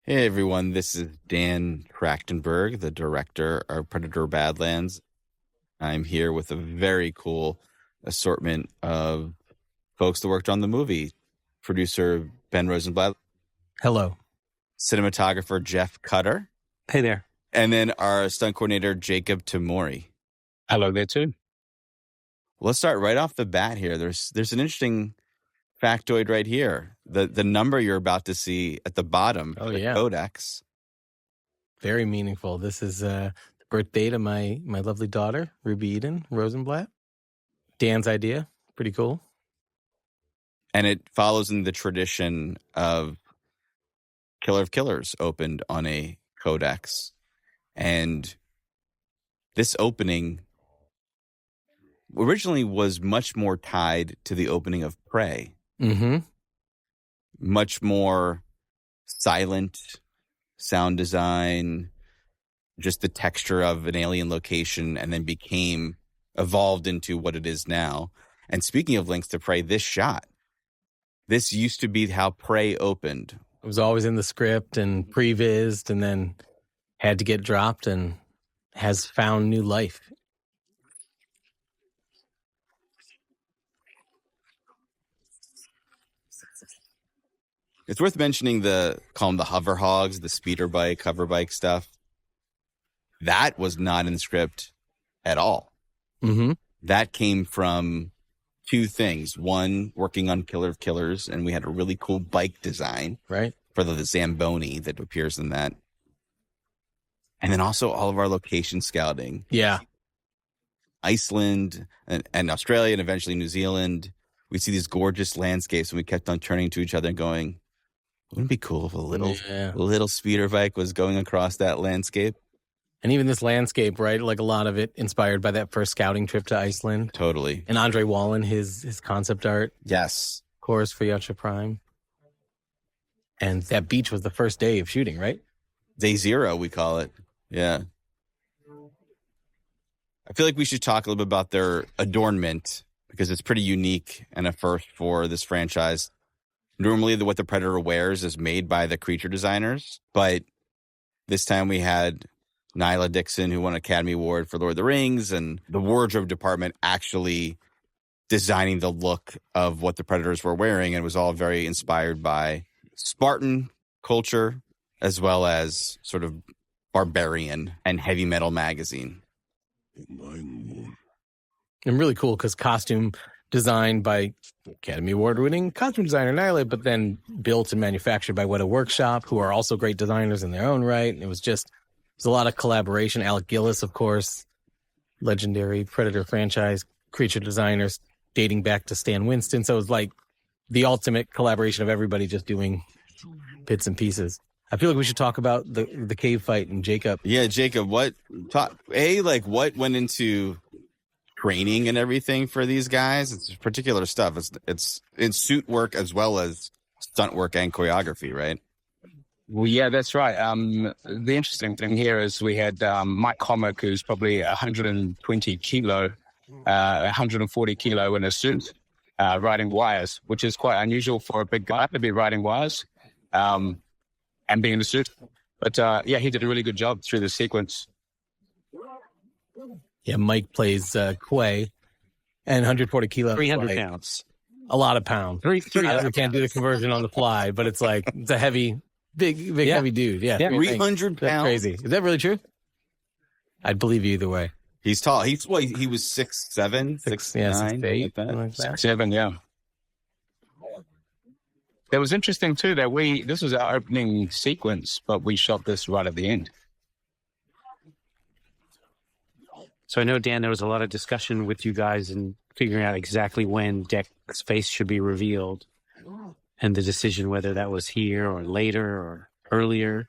Hey everyone, this is Dan Trachtenberg, the director of Predator Badlands. I'm here with a very cool assortment of folks that worked on the movie. Producer Ben Rosenblatt, Hello. cinematographer Jeff Cutter, Hey there. and then our stunt coordinator Jacob Tamori. Hello there too. Let's start right off the bat here. There's an interesting factoid right here. The number you're about to see at the bottom, Oh, the yeah. codex. Very meaningful. This is the birth date of my lovely daughter, Ruby Eden Rosenblatt. Dan's idea. Pretty cool. And it follows in the tradition of Killer of Killers opened on a codex. And this opening originally was much more tied to the opening of Prey. Mm-hmm. Much more silent sound design, just the texture of an alien location, and then evolved into what it is now. And speaking of links to Prey, this shot, this used to be how Prey opened. It was always in the script and prevised and then had to get dropped and has found new life. It's worth mentioning call them the hover hogs, the speeder bike, hover bike stuff. That was not in the script at all. Mm-hmm. That came from two things. One, working on Killer of Killers, and we had a really cool bike design Right. for the Zamboni that appears in that. And then also all of our location scouting. Yeah. Iceland and Australia and eventually New Zealand. We see these gorgeous landscapes, and we kept on turning to each other and going, wouldn't it be cool if a little speeder bike was going across that landscape? And even this landscape, right? Like a lot of it inspired by that first scouting trip to Iceland. Totally. And Andre Wallen, his concept art. Yes. Course for Yacha Prime. And that beach was the first day of shooting, right? Day zero, we call it. Yeah. I feel like we should talk a little bit about their adornment because it's pretty unique and a first for this franchise. Normally, what the Predator wears is made by the creature designers, but this time we had Nyla Dixon, who won an Academy Award for Lord of the Rings, and the wardrobe department actually designing the look of what the Predators were wearing, and it was all very inspired by Spartan culture as well as sort of barbarian and heavy metal magazine. And really cool because costume designed by Academy Award-winning costume designer Nyla, but then built and manufactured by Weta Workshop, who are also great designers in their own right. And it was a lot of collaboration. Alec Gillis, of course, legendary Predator franchise creature designers dating back to Stan Winston. So it was like the ultimate collaboration of everybody just doing bits and pieces. I feel like we should talk about the cave fight and Jacob. Yeah, Jacob, what went into training and everything for these guys? It's particular stuff. It's in suit work as well as stunt work and choreography, right? Well, yeah, that's right. The interesting thing here is we had Mike Comic, who's probably 120 kilo, 140 kilo in a suit, riding wires, which is quite unusual for a big guy to be riding wires and being in a suit. But yeah, he did a really good job through the sequence. Yeah, Mike plays Quay, and 140 kilos. 300 pounds. A lot of pounds. We can't do the conversion on the fly, but it's a heavy, big, heavy dude. Yeah, 300 pounds. Crazy. Is that really true? I'd believe you either way. He's tall. He was 6'7", 6'9", 6'8", like that. like that. 6'7", yeah. It was interesting too that this was our opening sequence, but we shot this right at the end. So I know, Dan, there was a lot of discussion with you guys in figuring out exactly when Deck's face should be revealed and the decision whether that was here or later or earlier.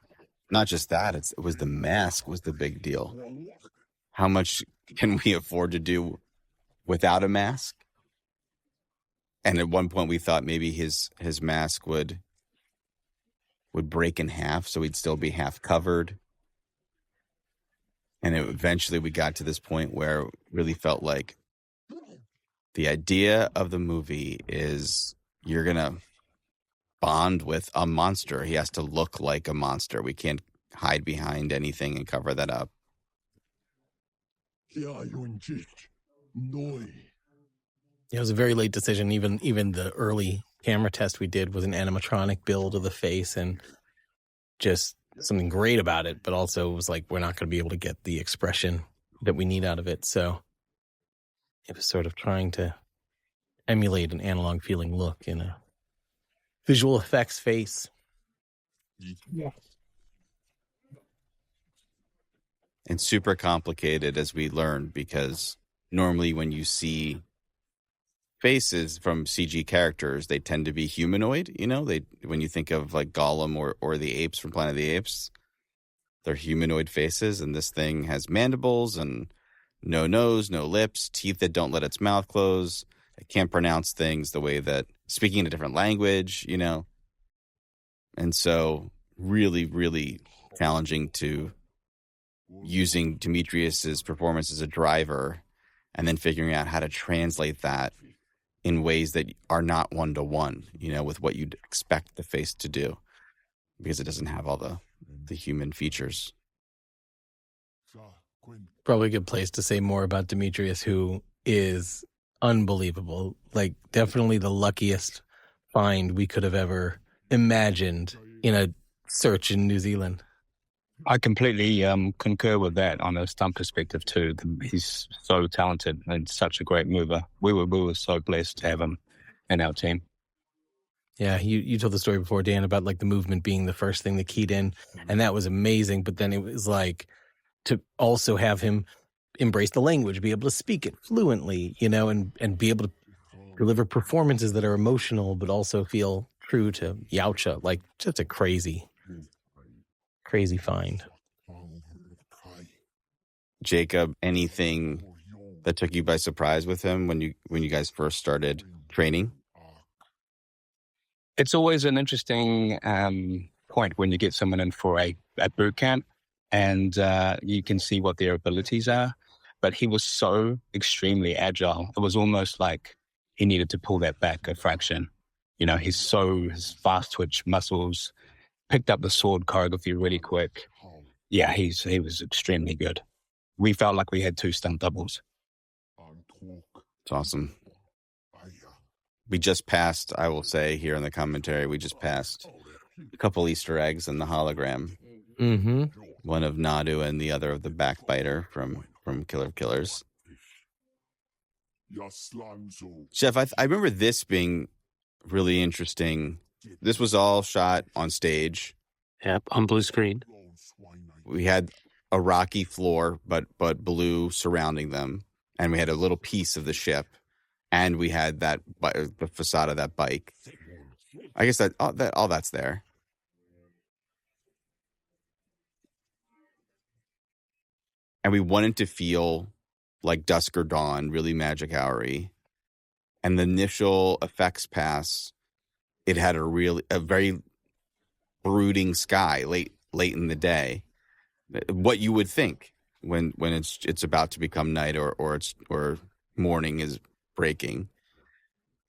Not just that, it was the mask was the big deal. How much can we afford to do without a mask? And at one point we thought maybe his mask would break in half, so he'd still be half covered. And eventually we got to this point where it really felt like the idea of the movie is you're going to bond with a monster. He has to look like a monster. We can't hide behind anything and cover that up. Yeah, it was a very late decision. Even the early camera test we did was an animatronic build of the face, and just something great about it, but also it was like, we're not going to be able to get the expression that we need out of it. So it was sort of trying to emulate an analog feeling look in a visual effects face. Yeah. And super complicated, as we learned, because normally when you see faces from CG characters, they tend to be humanoid. When you think of like Gollum or the apes from Planet of the Apes, they're humanoid faces, and this thing has mandibles and no nose, no lips, teeth that don't let its mouth close. It can't pronounce things the way that, speaking a different language, And so really, really challenging to using Demetrius's performance as a driver and then figuring out how to translate that in ways that are not one-to-one, with what you'd expect the face to do, because it doesn't have all the human features. Probably a good place to say more about Demetrius, who is unbelievable. Like, definitely the luckiest find we could have ever imagined in a search in New Zealand. I completely concur with that on a stunt perspective too. He's so talented and such a great mover. We were so blessed to have him in our team. Yeah, you told the story before, Dan, about like the movement being the first thing that keyed in, and that was amazing. But then it was like to also have him embrace the language, be able to speak it fluently, and be able to deliver performances that are emotional but also feel true to Yautja. Like, just a crazy find. Jacob, anything that took you by surprise with him when you guys first started training? It's always an interesting point when you get someone in for a boot camp and you can see what their abilities are. But he was so extremely agile. It was almost like he needed to pull that back a fraction. His fast twitch muscles, picked up the sword choreography really quick. Yeah, he was extremely good. We felt like we had two stunt doubles. It's awesome. We just passed, I will say here in the commentary, we just passed a couple Easter eggs in the hologram. Mm-hmm. One of Nadu and the other of the backbiter from Killer of Killers. Chef, I remember this being really interesting. This was all shot on stage. Yep, on blue screen. We had a rocky floor, but blue surrounding them, and we had a little piece of the ship, and we had the facade of that bike. I guess that all that's there. And we wanted to feel like dusk or dawn, really magic hour-y. And the initial effects pass, it had a very brooding sky late in the day. What you would think when it's about to become night or morning is breaking.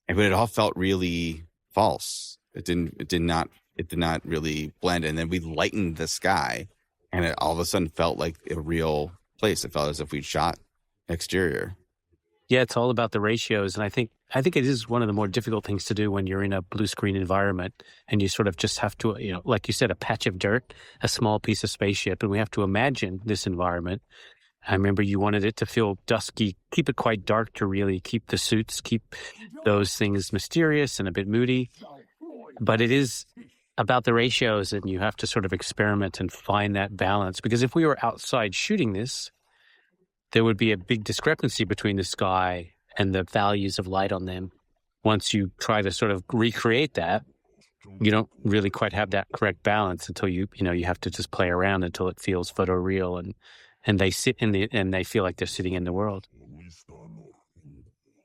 But it all felt really false. It did not really blend. And then we lightened the sky, and it all of a sudden felt like a real place. It felt as if we'd shot exterior. Yeah, it's all about the ratios, and I think it is one of the more difficult things to do when you're in a blue screen environment, and you sort of just have to, like you said, a patch of dirt, a small piece of spaceship, and we have to imagine this environment. I remember you wanted it to feel dusky, keep it quite dark to really keep the suits, keep those things mysterious and a bit moody. But it is about the ratios, and you have to sort of experiment and find that balance. Because if we were outside shooting this, there would be a big discrepancy between the sky and the values of light on them. Once you try to sort of recreate that, you don't really quite have that correct balance until you have to just play around until it feels photoreal and they sit and they feel like they're sitting in the world.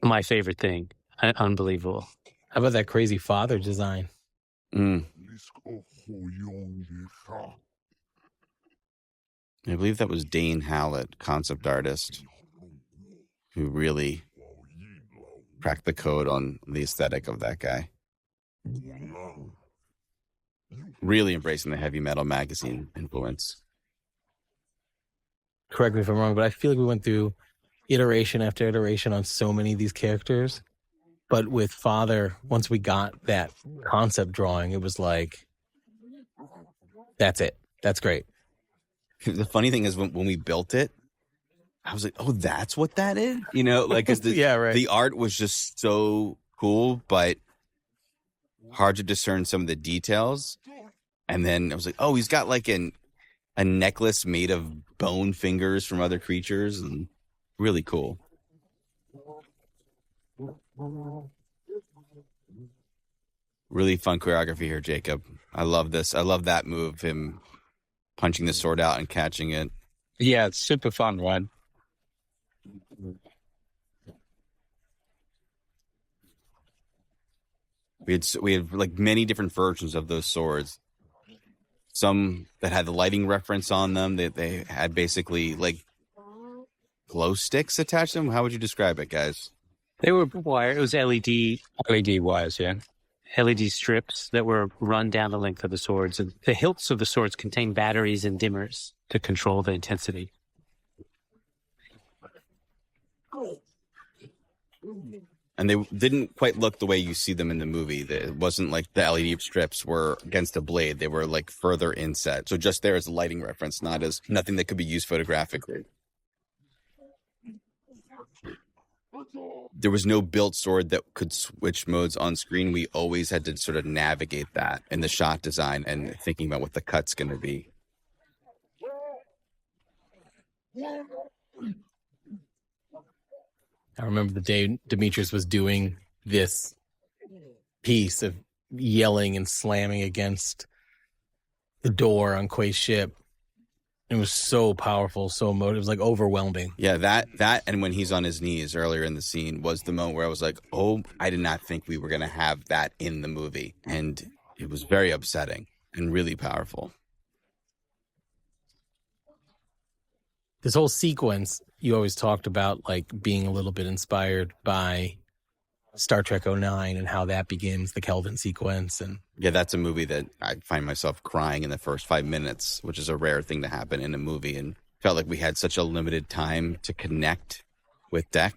My favorite thing. Unbelievable. How about that crazy father design? I believe that was Dane Hallett, concept artist, who really cracked the code on the aesthetic of that guy. really embracing the heavy metal magazine influence. Correct me if I'm wrong, but I feel like we went through iteration after iteration on so many of these characters. But with Father, once we got that concept drawing, it was like, that's it. That's great. The funny thing is when we built it, I was like, oh, that's what that is? You know, like, cause Yeah, right. The art was just so cool, but hard to discern some of the details. And then I was like, oh, he's got like a necklace made of bone fingers from other creatures, and really cool. Really fun choreography here, Jacob. I love this. I love that move, him punching the sword out and catching it. Yeah, it's super fun, right? We had like many different versions of those swords. Some that had the lighting reference on them. They had basically like glow sticks attached to them. How would you describe it, guys? They were wire. It was LED wires, yeah. LED strips that were run down the length of the swords. And the hilts of the swords contain batteries and dimmers to control the intensity. And they didn't quite look the way you see them in the movie. It wasn't like the LED strips were against a blade. They were like further inset. So just there as a lighting reference, not as nothing that could be used photographically. There was no built sword that could switch modes on screen. We always had to sort of navigate that in the shot design and thinking about what the cut's going to be. I remember the day Demetrius was doing this piece of yelling and slamming against the door on Quay's ship. It was so powerful, so emotive. It was like overwhelming. Yeah, that and when he's on his knees earlier in the scene was the moment where I was like, oh, I did not think we were going to have that in the movie. And it was very upsetting and really powerful. This whole sequence, you always talked about like being a little bit inspired by Star Trek 09 and how that begins, the Kelvin sequence. And yeah, that's a movie that I find myself crying in the first 5 minutes, which is a rare thing to happen in a movie, and felt like we had such a limited time to connect with Dek.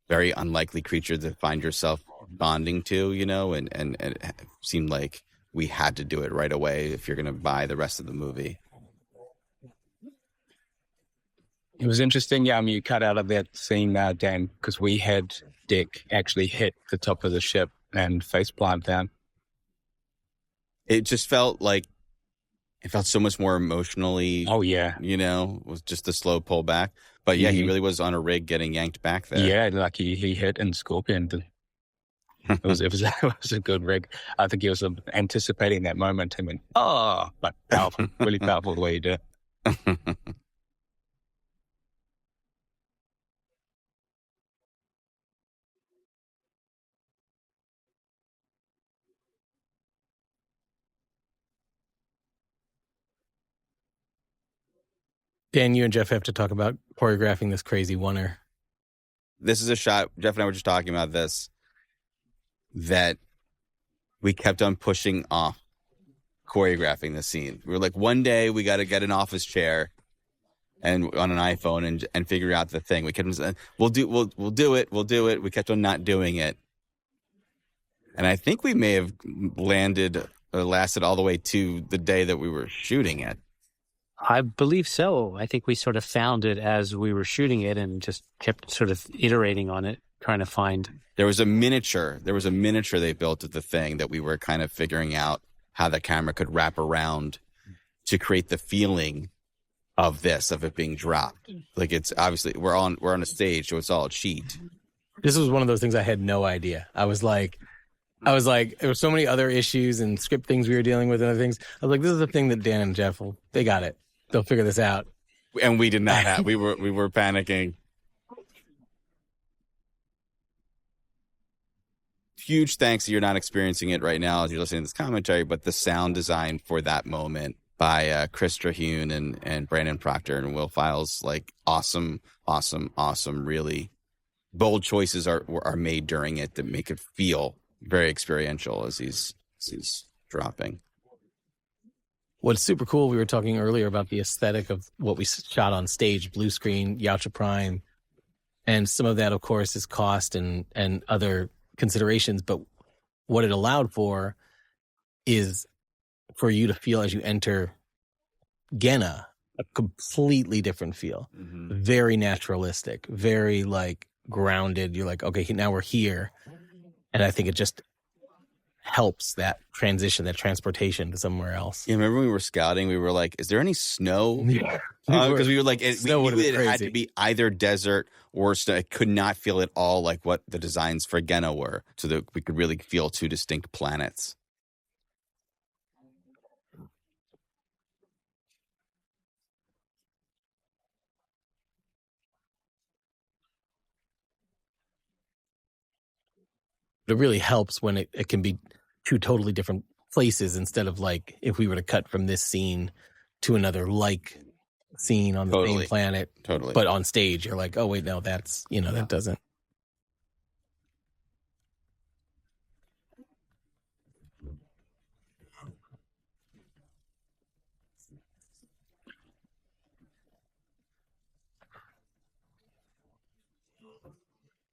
Very unlikely creature to find yourself bonding to, you know, and it seemed like we had to do it right away if you're going to buy the rest of the movie. It was interesting, you cut out of that scene, Dan, because we had Dek actually hit the top of the ship and faceplant down. It just felt like, it felt so much more emotionally. Oh, yeah. You know, it was just a slow pullback. But yeah, he really was on a rig getting yanked back there. Yeah, like he hit in Scorpion. It was a good rig. I think he was anticipating that moment. I mean, but powerful, really powerful the way he did it. Dan, you and Jeff have to talk about choreographing this crazy oneer. This is a shot, Jeff and I were just talking about this, that we kept on pushing off choreographing the scene. We were like, one day we got to get an office chair and on an iPhone and figure out the thing. We kept on saying, we'll do it. We kept on not doing it. And I think we may have lasted all the way to the day that we were shooting it. I believe so. I think we sort of found it as we were shooting it and just kept sort of iterating on it, trying to find. There was a miniature they built of the thing that we were kind of figuring out how the camera could wrap around to create the feeling of it being dropped. Like, it's obviously we're on a stage, so it's all a cheat. This was one of those things I had no idea. I was like, there were so many other issues and script things we were dealing with and other things. I was like, this is the thing that Dan and Jeff they got it. They'll figure this out. And we did not have. We were panicking. Huge thanks that you're not experiencing it right now as you're listening to this commentary, but the sound design for that moment by Chris Trahune and Brandon Proctor and Will Files, like awesome, really bold choices are made during it that make it feel very experiential as he's dropping. What's super cool, we were talking earlier about the aesthetic of what we shot on stage, blue screen, Yacha Prime, and some of that, of course, is cost and other considerations. But what it allowed for is for you to feel as you enter Genna, a completely different feel. Mm-hmm. Very naturalistic, very like grounded. You're like, okay, now we're here. And I think it just helps that transition, that transportation to somewhere else. Yeah, remember when we were scouting, we were like, is there any snow? Yeah. Because we were like, we Snow knew would've been it had crazy. to be either desert or snow. It could not feel at all like what the designs for Genna were, so that we could really feel two distinct planets. It really helps when it can be two totally different places instead of like if we were to cut from this scene to another like scene on the Totally. same planet. Totally. But on stage, you're like, oh, wait, no, that's, that doesn't.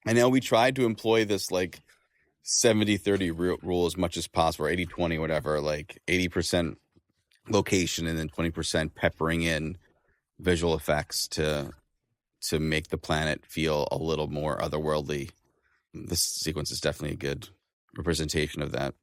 I know we tried to employ this like 70-30 rule as much as possible, or 80-20, whatever, like 80% location and then 20% peppering in visual effects to make the planet feel a little more otherworldly. This sequence is definitely a good representation of that.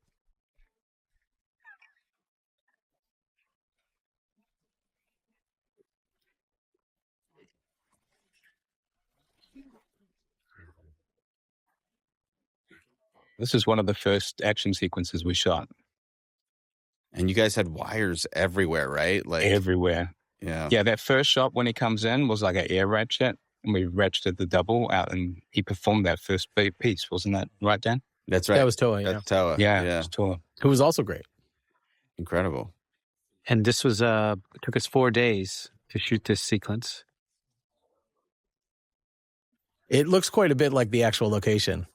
This is one of the first action sequences we shot. And you guys had wires everywhere, right? Like Everywhere. Yeah. Yeah, that first shot when he comes in was like an air ratchet, and we ratcheted the double out, and he performed that first piece. Wasn't that right, Dan? That's right. That was Toa, That's Toa. Yeah, Yeah. it was Toa. Who was also great. Incredible. And this was it took us 4 days to shoot this sequence. It looks quite a bit like the actual location.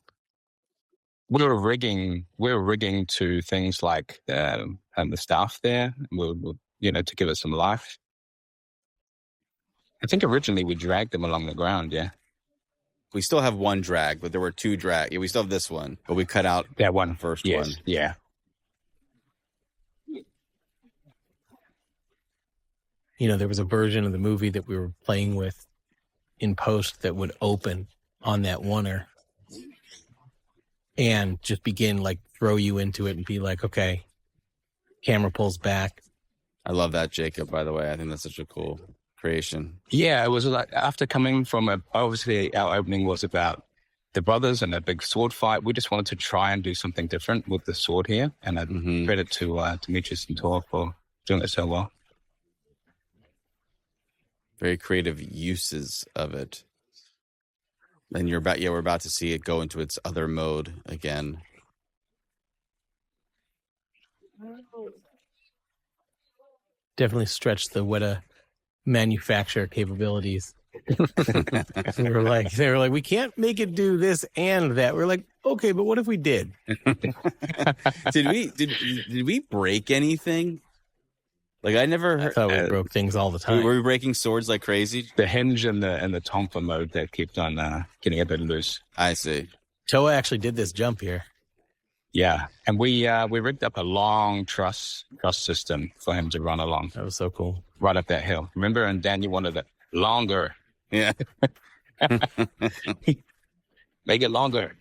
We were rigging to things like the staff there, to give it some life. I think originally we dragged them along the ground, yeah. We still have one drag, but there were two drag. Yeah, we still have this one, but we cut out That one. the first Yes, one. yeah. There was a version of the movie that we were playing with in post that would open on that oneer and just begin like throw you into it and be like, okay, camera pulls back. I love that, Jacob, by the way. I think that's such a cool creation. Yeah, it was like after coming from obviously our opening was about the brothers and a big sword fight. We just wanted to try and do something different with the sword here. And I credit to Demetrius and Tor for doing it so well. Very creative uses of it. And we're about to see it go into its other mode again. Definitely stretched the Weta manufacture capabilities. They were like, we can't make it do this and that. We're like, okay, but what if we did? Did we break anything? Like I never heard. I thought we broke things all the time. Were we breaking swords like crazy? The hinge and the tonfa mode that kept on getting a bit loose. I see. Toa actually did this jump here. Yeah, and we rigged up a long truss system for him to run along. That was so cool. Right up that hill. Remember, and Dan, you wanted it longer. Yeah. Make it longer.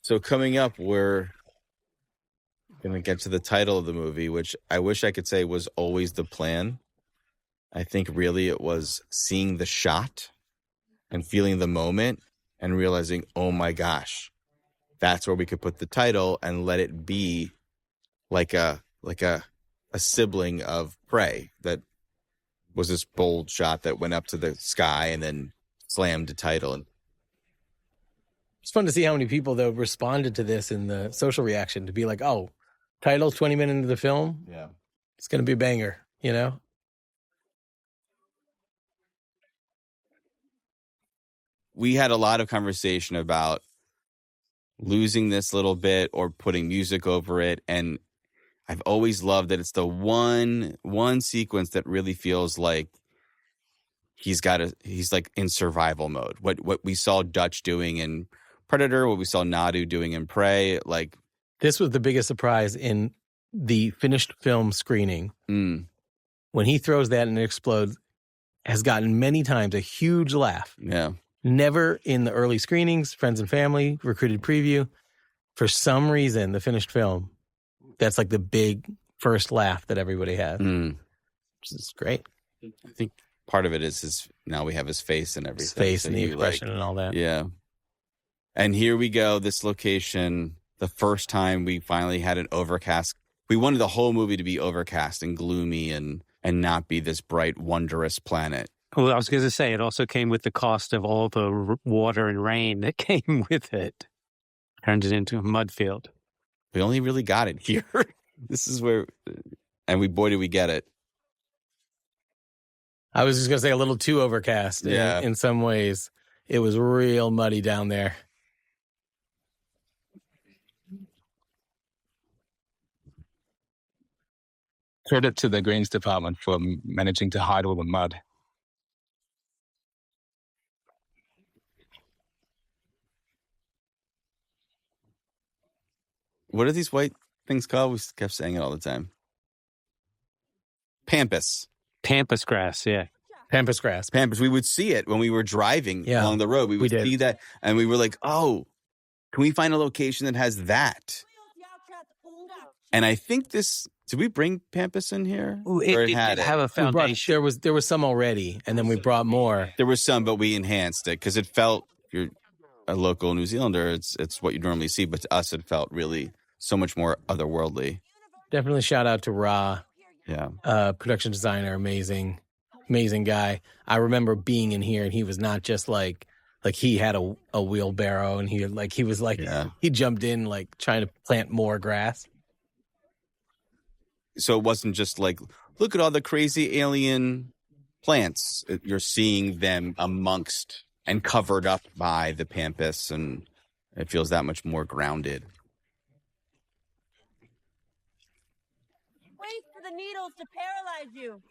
So coming up, we're going to get to the title of the movie, which I wish I could say was always the plan. I think really it was seeing the shot and feeling the moment and realizing, oh my gosh, that's where we could put the title and let it be like a sibling of Prey that was this bold shot that went up to the sky and then slammed the title. And It's fun to see how many people, though, responded to this in the social reaction to be like, oh, title 20 minutes into the film. yeah. It's going to be a banger, we had a lot of conversation about losing this little bit or putting music over it, and I've always loved that it's the one sequence that really feels like he's like in survival mode. What we saw Dutch doing in Predator, what we saw Nadu doing in Prey, like this was the biggest surprise in the finished film screening. When he throws that and it explodes, has gotten many times a huge laugh. Yeah. Never in the early screenings, friends and family, recruited preview. For some reason, the finished film, that's like the big first laugh that everybody has. Which is great. I think part of it is now we have his face and everything. His face and the expression and all that. Yeah. And here we go, this location, the first time we finally had an overcast. We wanted the whole movie to be overcast and gloomy and not be this bright, wondrous planet. Well, I was going to say, it also came with the cost of all the water and rain that came with it. Turned it into a mud field. We only really got it here. This is where, and boy, did we get it. I was just going to say a little too overcast Yeah. in some ways. It was real muddy down there. Credit to the Greens department for managing to hide all the mud. What are these white things called? We kept saying it all the time. Pampas. Pampas grass, yeah. Pampas grass. Pampas. We would see it when we were driving along the road. We would see that, and we were like, oh, can we find a location that has that? And I think did we bring Pampas in here? It have a foundation. There was some already, and then we brought more. There was some, but we enhanced it because it felt, if you're a local New Zealander, it's what you normally see, but to us it felt really so much more otherworldly. Definitely shout out to Ra. Yeah. Production designer, amazing guy. I remember being in here and he was not just like he had a wheelbarrow and he jumped in like trying to plant more grass. So it wasn't just like, look at all the crazy alien plants. You're seeing them amongst and covered up by the pampas, and it feels that much more grounded. Wait for the needles to paralyze you,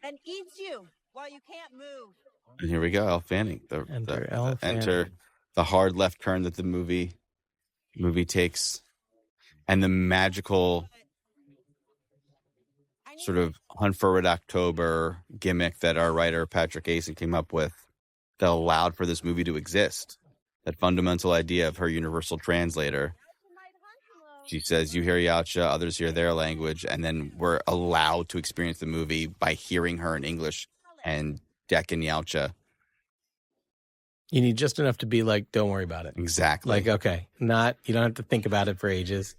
then eats you while you can't move. And here we go, Elle Fanning. Enter the hard left turn that the movie takes, and the magical sort of Hunt for Red October gimmick that our writer Patrick Asen came up with that allowed for this movie to exist. That fundamental idea of her universal translator. She says, you hear Yautja, others hear their language, and then we're allowed to experience the movie by hearing her in English and Dek in Yautja. You need just enough to be like, don't worry about it. Exactly. Like, okay, you don't have to think about it for ages.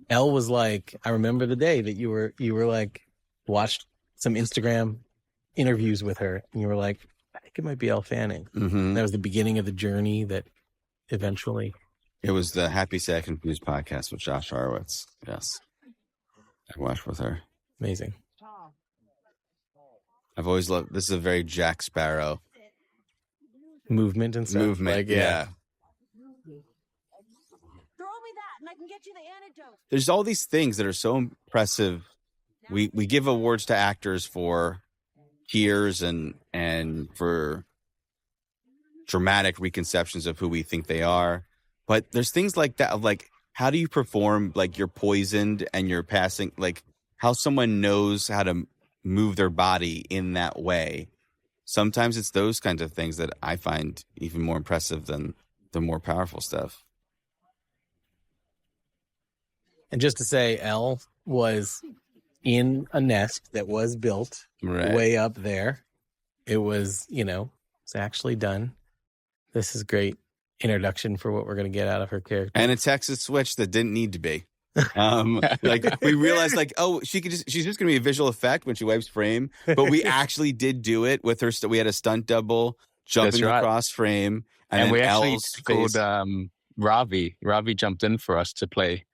Elle was like, I remember the day that you were like, watched some Instagram interviews with her, and you were like, I think it might be Elle Fanning. Mm-hmm. That was the beginning of the journey that eventually... It was the Happy Sad Confused podcast with Josh Horowitz. Yes. I watched with her. Amazing. I've always loved, this is a very Jack Sparrow movement and stuff. Movement, yeah. Throw me that and I can get you the antidote. There's all these things that are so impressive. We give awards to actors for tears and for dramatic reconceptions of who we think they are. But there's things like that of like, how do you perform like you're poisoned and you're passing, like how someone knows how to move their body in that way. Sometimes it's those kinds of things that I find even more impressive than the more powerful stuff. And just to say, Elle was in a nest that was built way up there. It was, it's actually done. This is great introduction for what we're going to get out of her character. And a Texas switch that didn't need to be. Like we realized like, oh, she's just going to be a visual effect when she wipes frame. But we actually did do it with her. We had a stunt double jumping across frame. And we actually called Ravi. Ravi jumped in for us to play.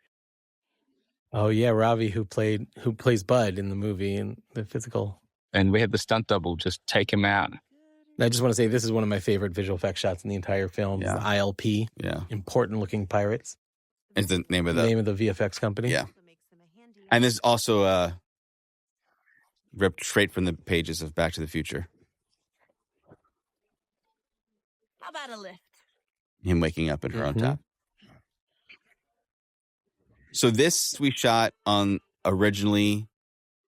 Oh yeah, Ravi, who plays Bud in the movie and the physical. And we had the stunt double just take him out And I just want to say this is one of my favorite visual effects shots in the entire film. Yeah. The ILP, Yeah. Important Looking Pirates. It's the name of the name of the VFX company. Yeah. And this is also ripped straight from the pages of Back to the Future. How about a lift? Him waking up in her own Mhm. top. So this we shot on originally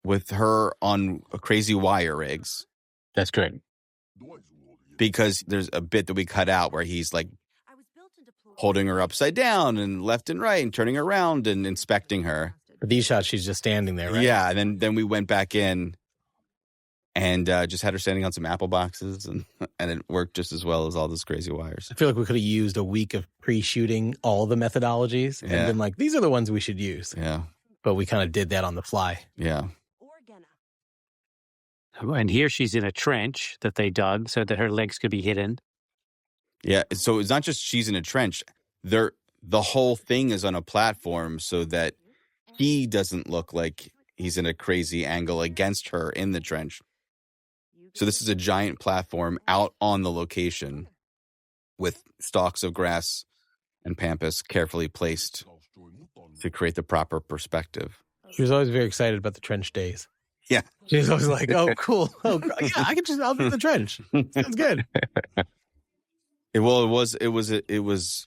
with her on a crazy wire rigs. That's correct. Because there's a bit that we cut out where he's like holding her upside down and left and right and turning around and inspecting her. For these shots, she's just standing there, right? Yeah, and then we went back in and just had her standing on some apple boxes, and it worked just as well as all those crazy wires. I feel like we could have used a week of pre-shooting all the methodologies and Yeah. been like, these are the ones we should use. Yeah, But we kind of did that on the fly. yeah. And here she's in a trench that they dug so that her legs could be hidden. Yeah, so it's not just she's in a trench. The whole thing is on a platform so that he doesn't look like he's in a crazy angle against her in the trench. So this is a giant platform out on the location with stalks of grass and pampas carefully placed to create the proper perspective. She was always very excited about the trench days. Yeah. She was always like, oh, cool. Oh, yeah, I'll do the trench. Sounds good. It was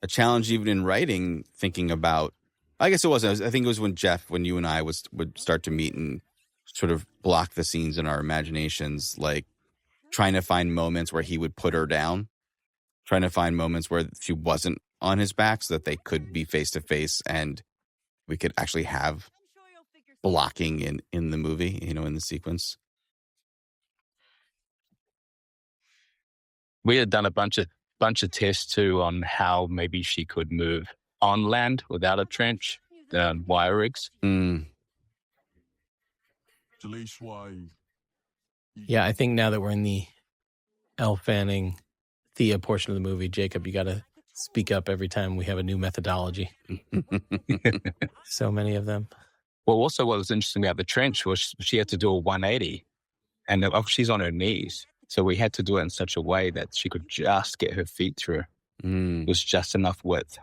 a challenge even in writing, thinking about, I guess it wasn't. I think it was when you and I would start to meet and sort of block the scenes in our imaginations, like trying to find moments where he would put her down, trying to find moments where she wasn't on his back so that they could be face to face and we could actually have blocking in the movie, in the sequence. We had done a bunch of tests too on how maybe she could move on land without a trench, wire rigs. Mm. Yeah, I think now that we're in the Elle Fanning, Thea portion of the movie, Jacob, you got to speak up every time we have a new methodology. So many of them. Well, also what was interesting about the trench was she had to do a 180, and she's on her knees. So we had to do it in such a way that she could just get her feet through. It was just enough width.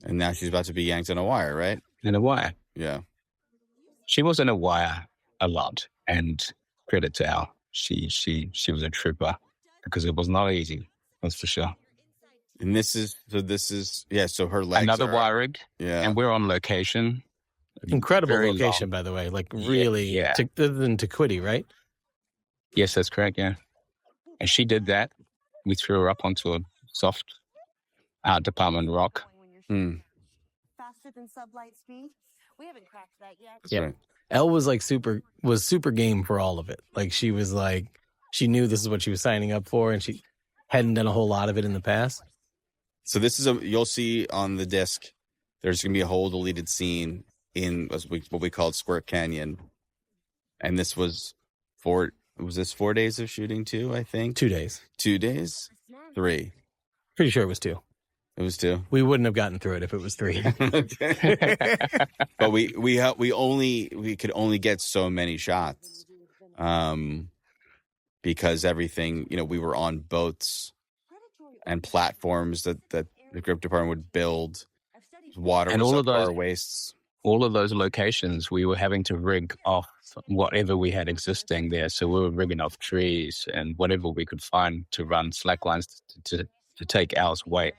And now she's about to be yanked on a wire, right? In a wire. Yeah. She was in a wire a lot, and credit to Al. She was a trooper because it was not easy, that's for sure. And so her legs Another are, wire rig, yeah. and we're on location. Incredible Very location, long. by the way. Like really, Yeah. other than Tequity, right? Yes, that's correct, yeah. And she did that. We threw her up onto a soft art department rock. Mm. Faster than sublight speed? We haven't cracked that yet. That's Yeah. right. Elle was like super game for all of it. Like she was like, she knew this is what she was signing up for, and she hadn't done a whole lot of it in the past. So this is you'll see on the disc, there's going to be a whole deleted scene in what we called Squirt Canyon. And this was 4 days of shooting too, I think? 2 days. 2 days? 3. Pretty sure it was 2. It was 2. We wouldn't have gotten through it if it was 3. But we could only get so many shots. Because everything, we were on boats and platforms that the grip department would build. Water And was all up of to those- our waists. All of those locations, we were having to rig off whatever we had existing there. So we were rigging off trees and whatever we could find to run slack lines to take Al's weight.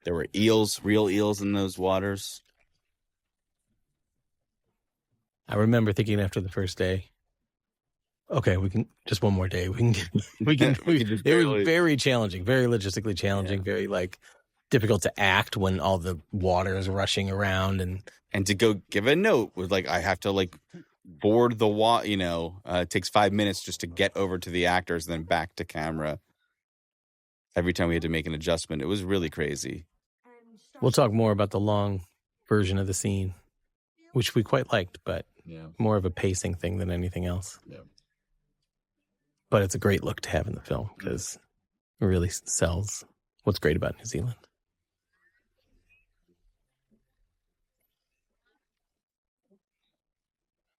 There were real eels in those waters. I remember thinking after the first day, okay, we can just one more day. We can just it barely- was very challenging, very logistically challenging, very like difficult to act when all the water is rushing around And to go give a note was like, I have to like board the water, it takes 5 minutes just to get over to the actors and then back to camera. Every time we had to make an adjustment, it was really crazy. we'll talk more about the long version of the scene, which we quite liked, but more of a pacing thing than anything else. Yeah. But it's a great look to have in the film because it really sells what's great about New Zealand.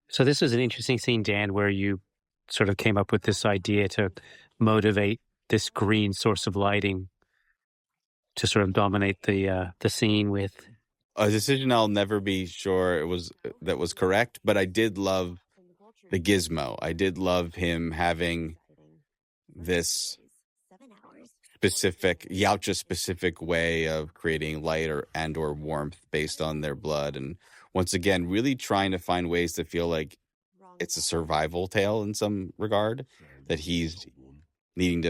So this was an interesting scene, Dan, where you sort of came up with this idea to motivate this green source of lighting to sort of dominate the scene with. A decision I'll never be sure that was correct, but I did love the gizmo. I did love him having this specific way of creating light or warmth based on their blood. And once again, really trying to find ways to feel like it's a survival tale in some regard, that he's needing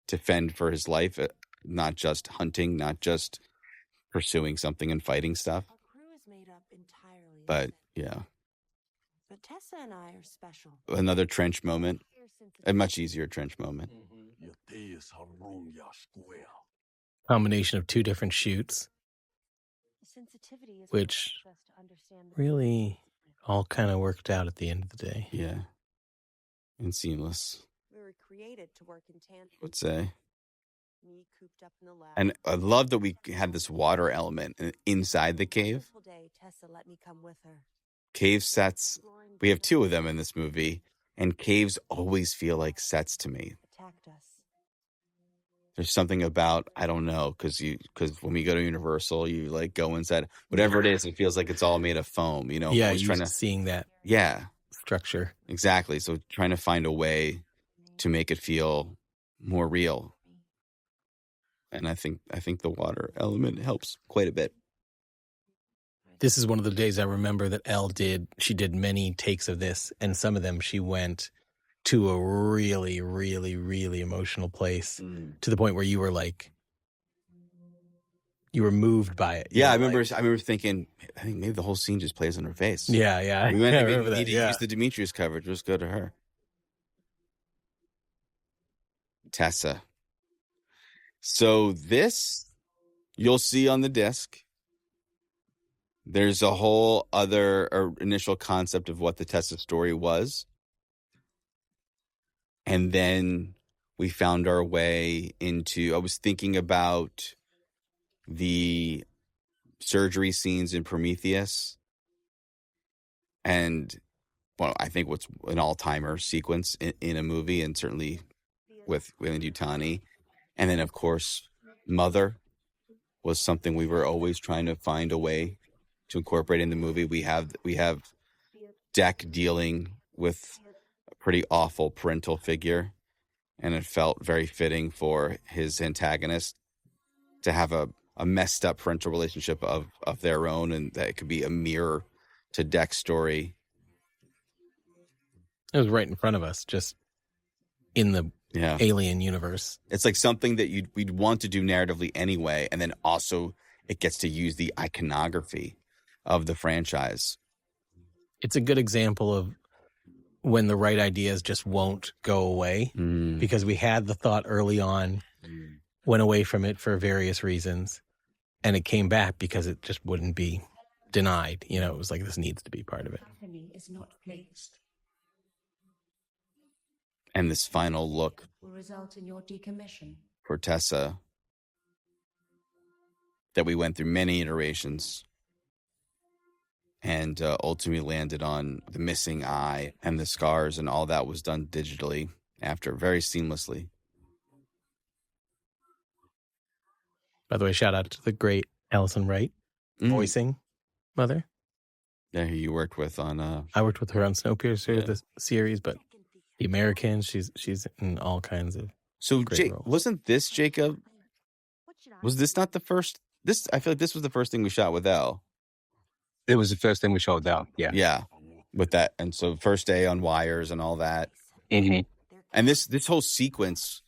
to fend for his life, not just hunting, not just pursuing something and fighting stuff. But yeah. But Tessa and I are special. Another trench moment. A much easier trench moment. Combination of two different shoots, which really all kind of worked out at the end of the day. Yeah. And seamless, We were created to work in tandem. I would say. Me cooped up in the lab. And I love that we had this water element inside the cave. Whole day, Tessa let me come with her. Cave sets, we have two of them in this movie, and caves always feel like sets to me. Attacked us. There's something about, I don't know, because when we go to Universal, you like go inside, whatever it is, it feels like it's all made of foam, you know? Yeah, always you're seeing that structure. Exactly. So trying to find a way to make it feel more real. And I think the water element helps quite a bit. This is one of the days I remember that she did many takes of this, and some of them she went to a really, really, really emotional place to the point where you were like, you were moved by it. Yeah, I remember thinking, I think maybe the whole scene just plays on her face. Yeah. We I remember need that. to use the Demetrius coverage. Let's go to her. Tessa. So this, you'll see on the disc. There's a whole other initial concept of what the Tessa story was. And then we found our way into, I was thinking about the surgery scenes in Prometheus. And, well, I think what's an all-timer sequence in a movie, and certainly with Weyland-Yutani. And then, of course, Mother was something we were always trying to find a way to incorporate in the movie. We have Deck dealing with a pretty awful parental figure, and it felt very fitting for his antagonist to have a messed up parental relationship of their own, and that it could be a mirror to Deck's story. It was right in front of us, just in the alien universe. It's like something that we'd want to do narratively anyway, and then also it gets to use the iconography of the franchise. It's a good example of when the right ideas just won't go away, because we had the thought early on, went away from it for various reasons, and it came back because it just wouldn't be denied. You know, it was like, this needs to be part of it. Is not pleased. And this final look Will result in your decommission. for Tessa that we went through many iterations and ultimately landed on the missing eye and the scars, and all that was done digitally after, very seamlessly. By the way, shout out to the great Allison Wright voicing Mother. Yeah, who you worked with on... I worked with her on Snowpiercer, the series, but The Americans, she's in all kinds of great roles. Wasn't this, Jacob? Was this not the first? I feel like this was the first thing we shot with Elle. It was the first thing we shot with Elle, yeah. Yeah, with that. And so first day on wires and all that. Mm-hmm. And this whole sequence,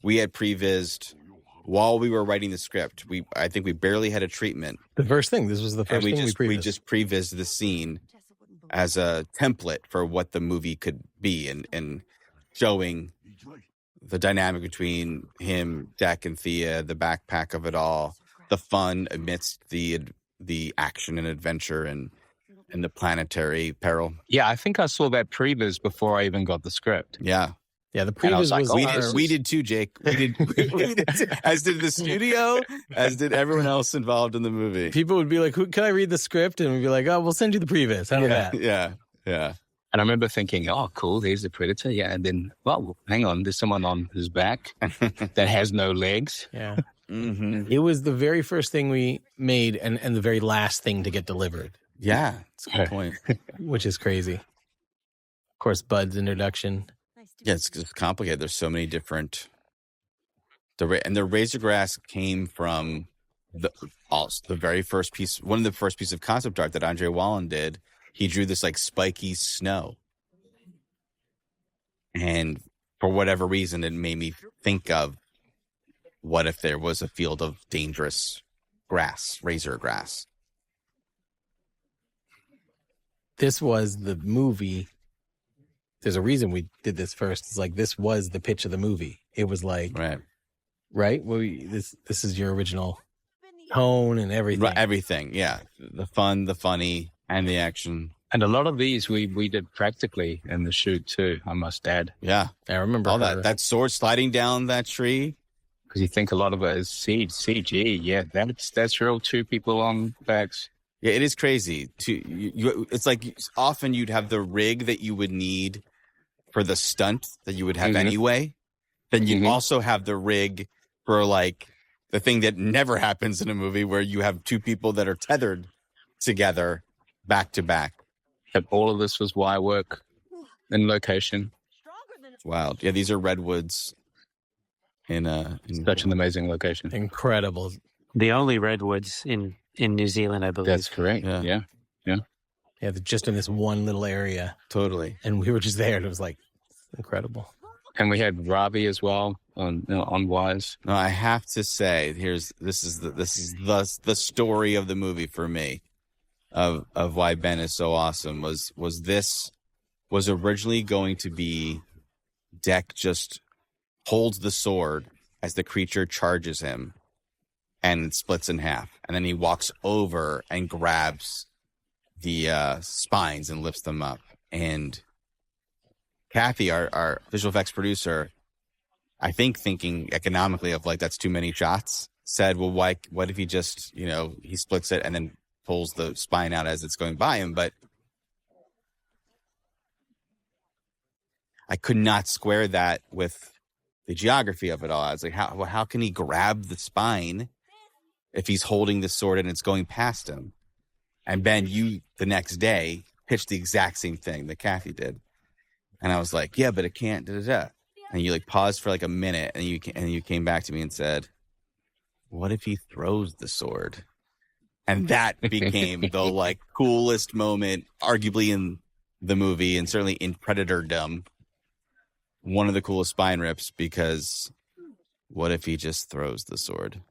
we had prevised while we were writing the script. I think we barely had a treatment. This was the first thing we prevised. We just prevised the scene as a template for what the movie could be, and showing the dynamic between him, Deck, and Thea, the backpack of it all, the fun amidst the action and adventure and the planetary peril. Yeah, I think I saw that previs before I even got the script. Yeah. Yeah, the previs was... We did too, Jake. We did too, as did the studio, as did everyone else involved in the movie. People would be like, can I read the script? And we'd be like, oh, we'll send you the previs. How about that? Yeah. And I remember thinking, oh, cool, there's the predator. Yeah. And then, well, hang on, there's someone on his back that has no legs. Yeah. Mm-hmm. It was the very first thing we made and the very last thing to get delivered, Yeah, that's a good point. which is crazy. Of course, Bud's introduction. Nice to Yeah, meet it's complicated. There's so many different. The razor grass came from the very first piece, one of the first piece of concept art that Andre Wallen did. He drew this like spiky snow, and for whatever reason, it made me think of what if there was a field of dangerous grass, razor grass. This was the movie. There's a reason we did this first. It's like this was the pitch of the movie. It was like Right. Well, this is your original tone and everything. Right, everything. Yeah, the fun, the funny, and the action. And a lot of these we did practically in the shoot too, I must add. Yeah, I remember all her. that sword sliding down that tree. Because you think a lot of it is CG. Yeah, that's real. Two people on backs. Yeah, it is crazy. It's like often you'd have the rig that you would need for the stunt that you would have anyway. Then you'd also have the rig for like the thing that never happens in a movie where you have two people that are tethered together back to back. And all of this was wire work in location. Stronger than It's wild. Yeah, these are redwoods in Such an amazing location. Incredible. The only redwoods in New Zealand, I believe. That's correct. Yeah. Yeah, just in this one little area. Totally. And we were just there and it was like incredible. And we had Ravi as well on wires. No, I have to say, this is the story of the movie for me, of why Ben is so awesome. Was originally going to be Deck just holds the sword as the creature charges him and splits in half, and then he walks over and grabs the spines and lifts them up. And Kathy, our visual effects producer, I think thinking economically of like that's too many shots, said, well, what if he just, he splits it and then pulls the spine out as it's going by him? But I could not square that with the geography of it all. I was like, how can he grab the spine if he's holding the sword and it's going past him? And Ben, you the next day pitched the exact same thing that Kathy did. And I was like, yeah, but it can't, da-da-da. And you like paused for like a minute and you came back to me and said, what if he throws the sword? And that became the like coolest moment, arguably in the movie and certainly in Predatordom. One of the coolest spine rips, because what if he just throws the sword?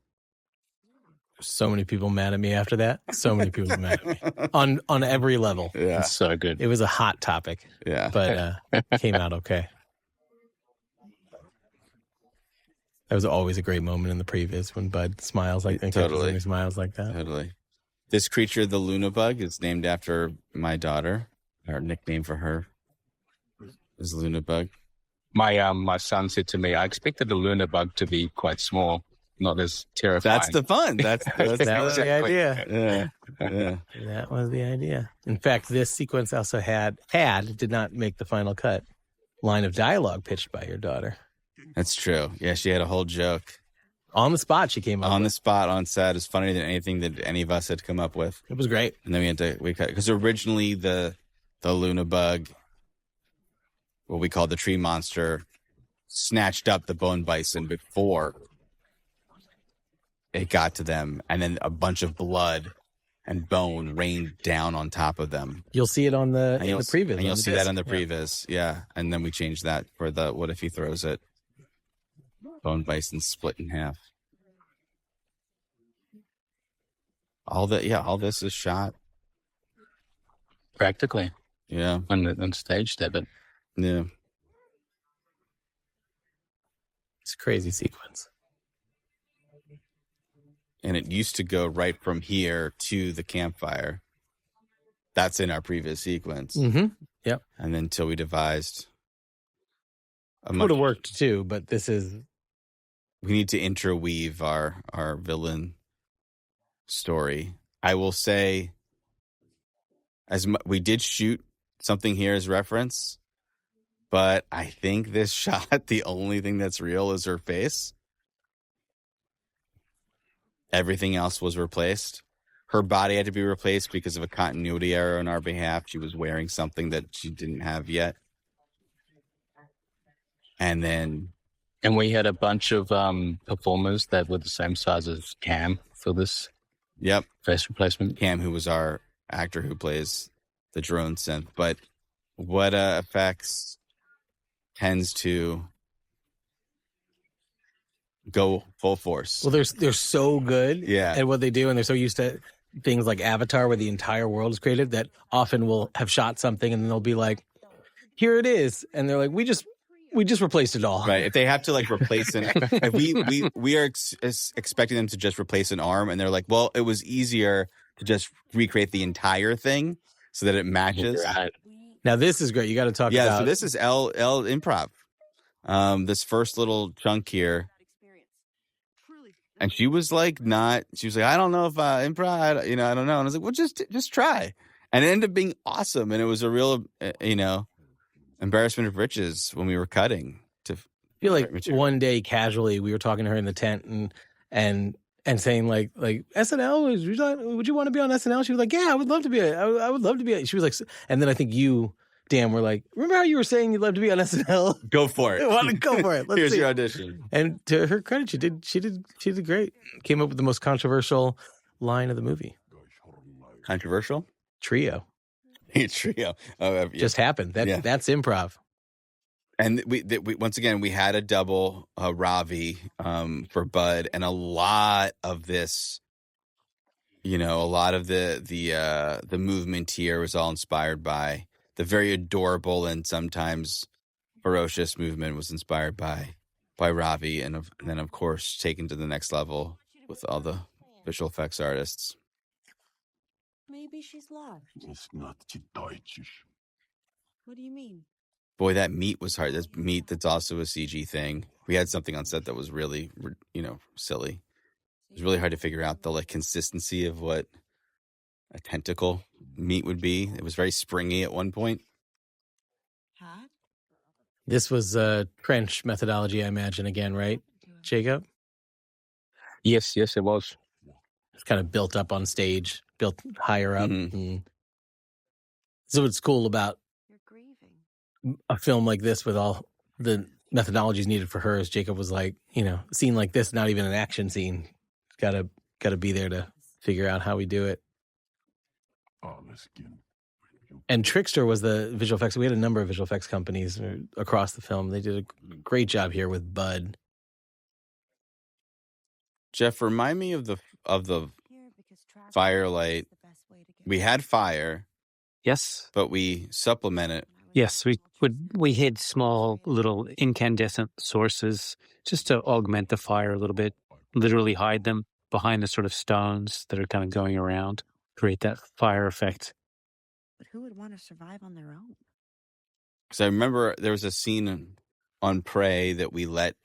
So many people mad at me after that. So many people mad at me on every level. Yeah. It's so good. It was a hot topic, Yeah. but came out okay. That was always a great moment in the previs when Bud smiles like that. Totally. He smiles like that. Totally. This creature, the Luna bug, is named after my daughter. Our nickname for her is Luna bug. My son said to me, I expected the Luna bug to be quite small, not as terrifying. That's the fun. That was the idea. Yeah. Yeah. That was the idea. In fact, this sequence also did not make the final cut, line of dialogue pitched by your daughter. That's true. Yeah, she had a whole joke. On the spot, she came up On the with. spot, on set. It's funnier than anything that any of us had come up with. It was great. And then we cut, because originally the Luna bug, what we call the tree monster, snatched up the bone bison before it got to them, and then a bunch of blood and bone rained down on top of them. You'll see it on the previs. And you'll see that on the previs, yeah. And then we changed that for the what if he throws it? Bone bison split in half. All this is shot. practically Yeah. on stage there, but Yeah. It's a crazy sequence. And it used to go right from here to the campfire. That's in our previous sequence. Mm-hmm. Yep. And then until we devised Would have worked too, but this is we need to interweave our villain story. I will say, we did shoot something here is reference, but I think this shot, the only thing that's real is her face. Everything else was replaced. Her body had to be replaced because of a continuity error on our behalf. She was wearing something that she didn't have yet. And we had a bunch of performers that were the same size as Cam for this face replacement. Cam, who was our actor who plays the drone synth. But what effects tends to go full force? Well, they're so good at what they do, and they're so used to things like Avatar, where the entire world is created, that often we'll have shot something and then they'll be like, "Here it is," and they're like, "We just replaced it all." Right. If they have to like replace we are expecting them to just replace an arm, and they're like, "Well, it was easier to just recreate the entire thing so that it matches." Right. Now this is great. You got to talk about. So this is L improv. This first little chunk here. And she was like, I don't know if improv, I don't know. And I was like, well, just try. And it ended up being awesome. And it was a real, embarrassment of riches when we were cutting. I feel like one day casually we were talking to her in the tent and saying like SNL, would you want to be on SNL? She was like, yeah, I would love to be. I would love to be. She was like, and then I think you, Dan, were like, remember how you were saying you'd love to be on SNL? Go for it. I want to go for it. Here's your audition. And to her credit, she did great. Came up with the most controversial line of the movie. Controversial? Trio. Trio. Just happened. That's improv. And we once again, we had a double Ravi for Bud, and a lot of this, a lot of the movement here was all inspired by the very adorable and sometimes ferocious movement was inspired by Ravi, and then of course taken to the next level with all the visual effects artists. Maybe she's lost. What do you mean? Boy, that meat was hard. That's meat that's also a CG thing. We had something on set that was really, silly. It was really hard to figure out the consistency of what a tentacle meat would be. It was very springy at one point. Huh? This was trench methodology, I imagine, again, right, Jacob? Yes, it was. It's kind of built up on stage, built higher up. Mm-hmm. So what's cool about You're grieving. a film like this with all the methodologies needed for her is Jacob was like, a scene like this, not even an action scene. Gotta be there to figure out how we do it. And Trickster was the visual effects. We had a number of visual effects companies across the film. They did a great job here with Bud. Jeff, remind me of the firelight. We had fire. Yes. But we supplement it. Yes, we hid small little incandescent sources just to augment the fire a little bit, literally hide them behind the sort of stones that are kind of going around, create that fire effect. But who would want to survive on their own? Because I remember there was a scene on Prey that we let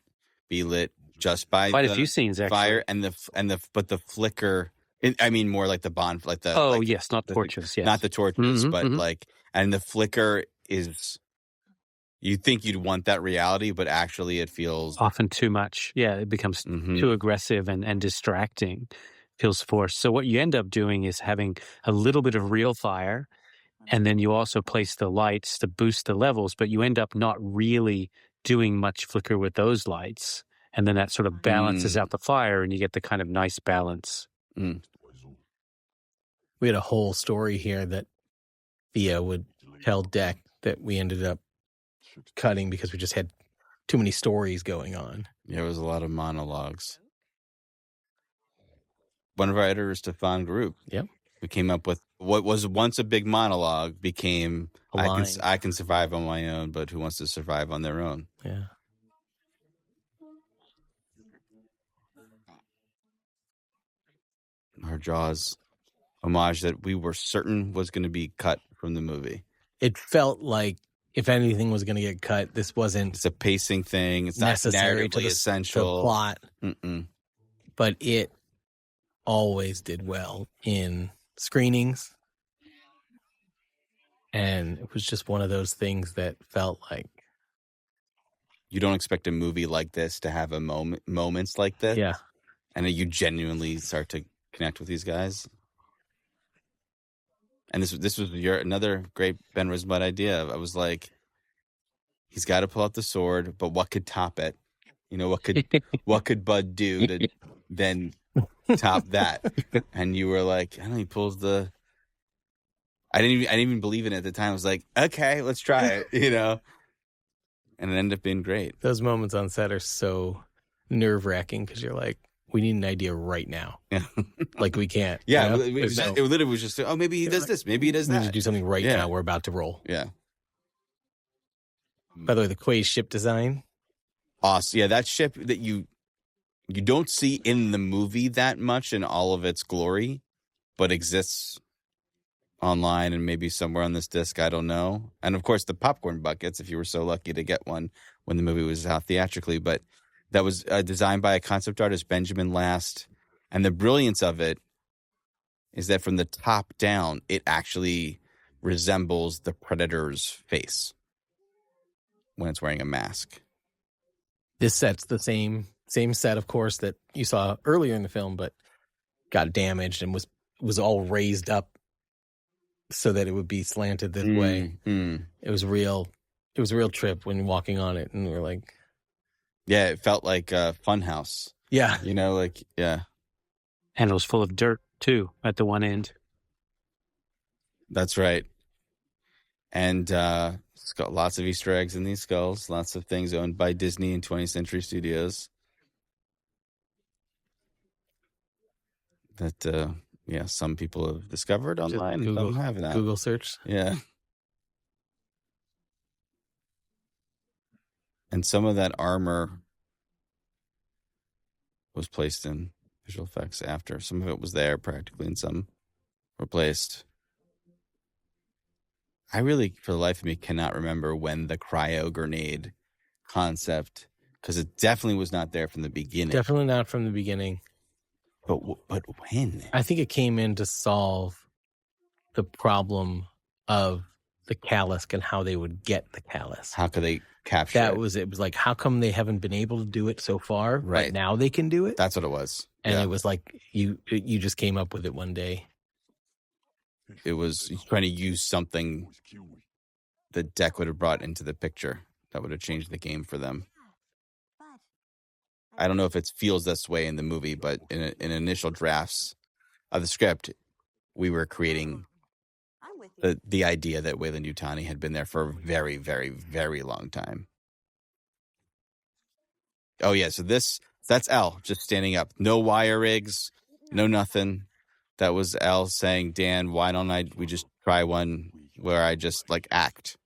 be lit just by quite a few scenes actually. Fire and the flicker. More like the bond, like the. Oh like yes, not the torches. Yes, not the torches, but mm-hmm. And the flicker is. You think you'd want that reality, but actually it feels often too much. Yeah, it becomes too aggressive and distracting. Feels forced. So what you end up doing is having a little bit of real fire, and then you also place the lights to boost the levels, but you end up not really doing much flicker with those lights, and then that sort of balances out the fire, and you get the kind of nice balance. Mm. We had a whole story here that Thea would tell Deck that we ended up cutting because we just had too many stories going on. There was a lot of monologues. One of our editors, Stefan Group. Yep. We came up with what was once a big monologue became I can survive on my own, but who wants to survive on their own? Yeah. Our Jaws homage that we were certain was going to be cut from the movie. It felt like if anything was going to get cut, this wasn't. It's a pacing thing. It's not necessary narratively essential. To the plot. Mm-mm. But it always did well in screenings. And it was just one of those things that felt like, You don't expect a movie like this to have moments like this. yeah. And then you genuinely start to connect with these guys. And this was another great Ben Risbot idea. I was like, he's got to pull out the sword, but what could top it? You know, what could Bud do to then top that? And you were like, I don't know, he pulls the. I didn't even believe in it at the time. I was like, okay, let's try it. You know, and it ended up being great. Those moments on set are so nerve wracking because you're like, we need an idea right now. Yeah, like we can't. Yeah, you know? it literally was just, oh, maybe he does this, maybe he does we that. need to do something right now. We're about to roll. Yeah. By the way, the Quay ship design. Awesome. Yeah, that ship that you don't see in the movie that much in all of its glory, but exists online and maybe somewhere on this disc. I don't know. And of course, the popcorn buckets, if you were so lucky to get one when the movie was out theatrically. But that was designed by a concept artist, Benjamin Last. And the brilliance of it is that from the top down, it actually resembles the Predator's face when it's wearing a mask. This set's the same set, of course, that you saw earlier in the film, but got damaged and was all raised up so that it would be slanted this way. It was a real trip when walking on it, and we're like, yeah, it felt like a funhouse. Yeah, you know, like yeah, and it was full of dirt too at the one end. That's right, and it's got lots of Easter eggs in these skulls, lots of things owned by Disney and 20th Century Studios. That some people have discovered online. Google, and some have that. Google search. Yeah. And some of that armor was placed in visual effects after. Some of it was there practically, and some replaced. I really, for the life of me, cannot remember when the cryo grenade concept, because it definitely was not there from the beginning. Definitely not from the beginning. But when? I think it came in to solve the problem of the Calisk and how they would get the Calisk. How could they capture that? It was like, how come they haven't been able to do it so far? Right. But now they can do it? That's what it was. And it was like, you just came up with it one day. It was trying to use something that Deck would have brought into the picture that would have changed the game for them. I don't know if it feels this way in the movie, but in initial drafts of the script, we were creating the idea that Weyland-Yutani had been there for a very, very, very long time. Oh, yeah. So that's Al just standing up. No wire rigs, no nothing. That was Al saying, Dan, why don't we just try one where I just like act?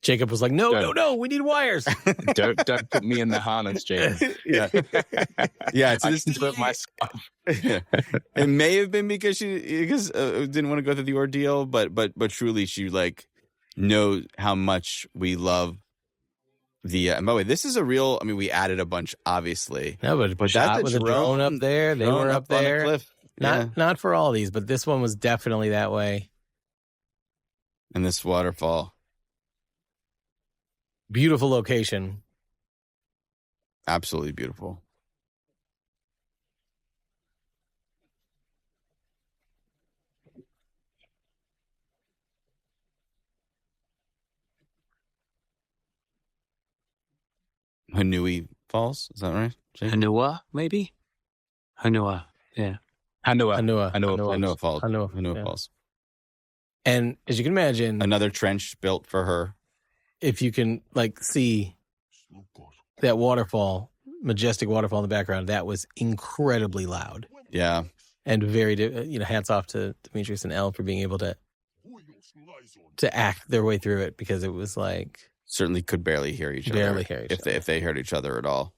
Jacob was like, no, we need wires. don't put me in the harness, Jacob. Yeah. It's I can do it myself. It may have been because she didn't want to go through the ordeal, but truly she like knows how much we love the. And by the way, this is a real. I mean, we added a bunch, obviously. No, but that's shot with a drone up there. They were up there. On a cliff. Not for all these, but this one was definitely that way. And this waterfall. Beautiful location. Absolutely beautiful. Hanui Falls, is that right? Hanua, maybe? Hanua, yeah. Hanua Falls. Yeah. Falls. And as you can imagine, another trench built for her. If you can see that waterfall, majestic waterfall in the background, that was incredibly loud. Yeah. And very, hats off to Demetrius and Elle for being able to act their way through it, because it was like certainly could barely hear each other. If they heard each other at all.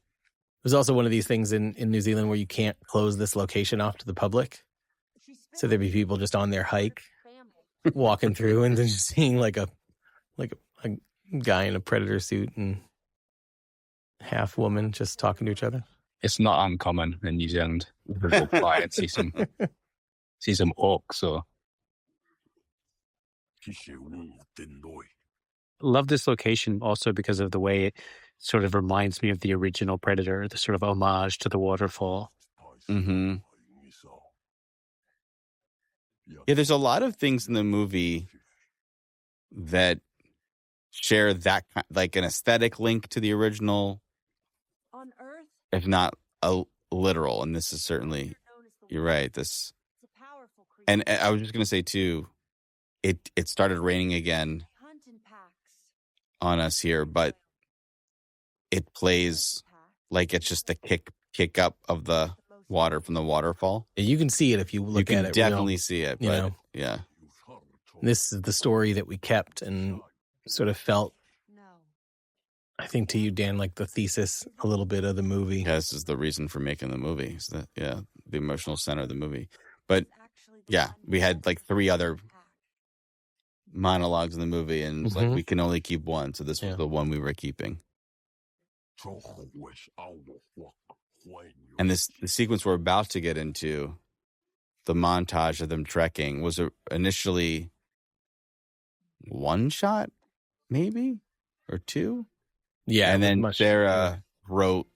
There's also one of these things in New Zealand where you can't close this location off to the public. So there'd be people just on their hike walking through and then just seeing like a guy in a predator suit and half woman just talking to each other. It's not uncommon in New Zealand. People fly and see some orcs or. Love this location also because of the way it sort of reminds me of the original Predator, the sort of homage to the waterfall. Mm-hmm. Yeah, there's a lot of things in the movie that share that like an aesthetic link to the original, On Earth, if not a literal. And this is certainly, you're right. This, it's a powerful creature. and I was just gonna say too, it started raining again Hunt in packs. on us here, but it plays like it's just the kick up of the water from the waterfall. You can see it if you look you at can it. definitely see it, you but know. yeah. This is the story that we kept and sort of felt, No. I think to you, Dan, like the thesis a little bit of the movie. Yeah, this is the reason for making the movie. Is that, yeah, the emotional center of the movie. But It's actually the yeah, one we had like 3 other pack. monologues in the movie, and it's like Mhm. we can only keep one. So this was Yeah. the one we were keeping. And the sequence we're about to get into, the montage of them trekking, was initially 1 shot, maybe, or 2. Yeah. And it was then much- Sarah wrote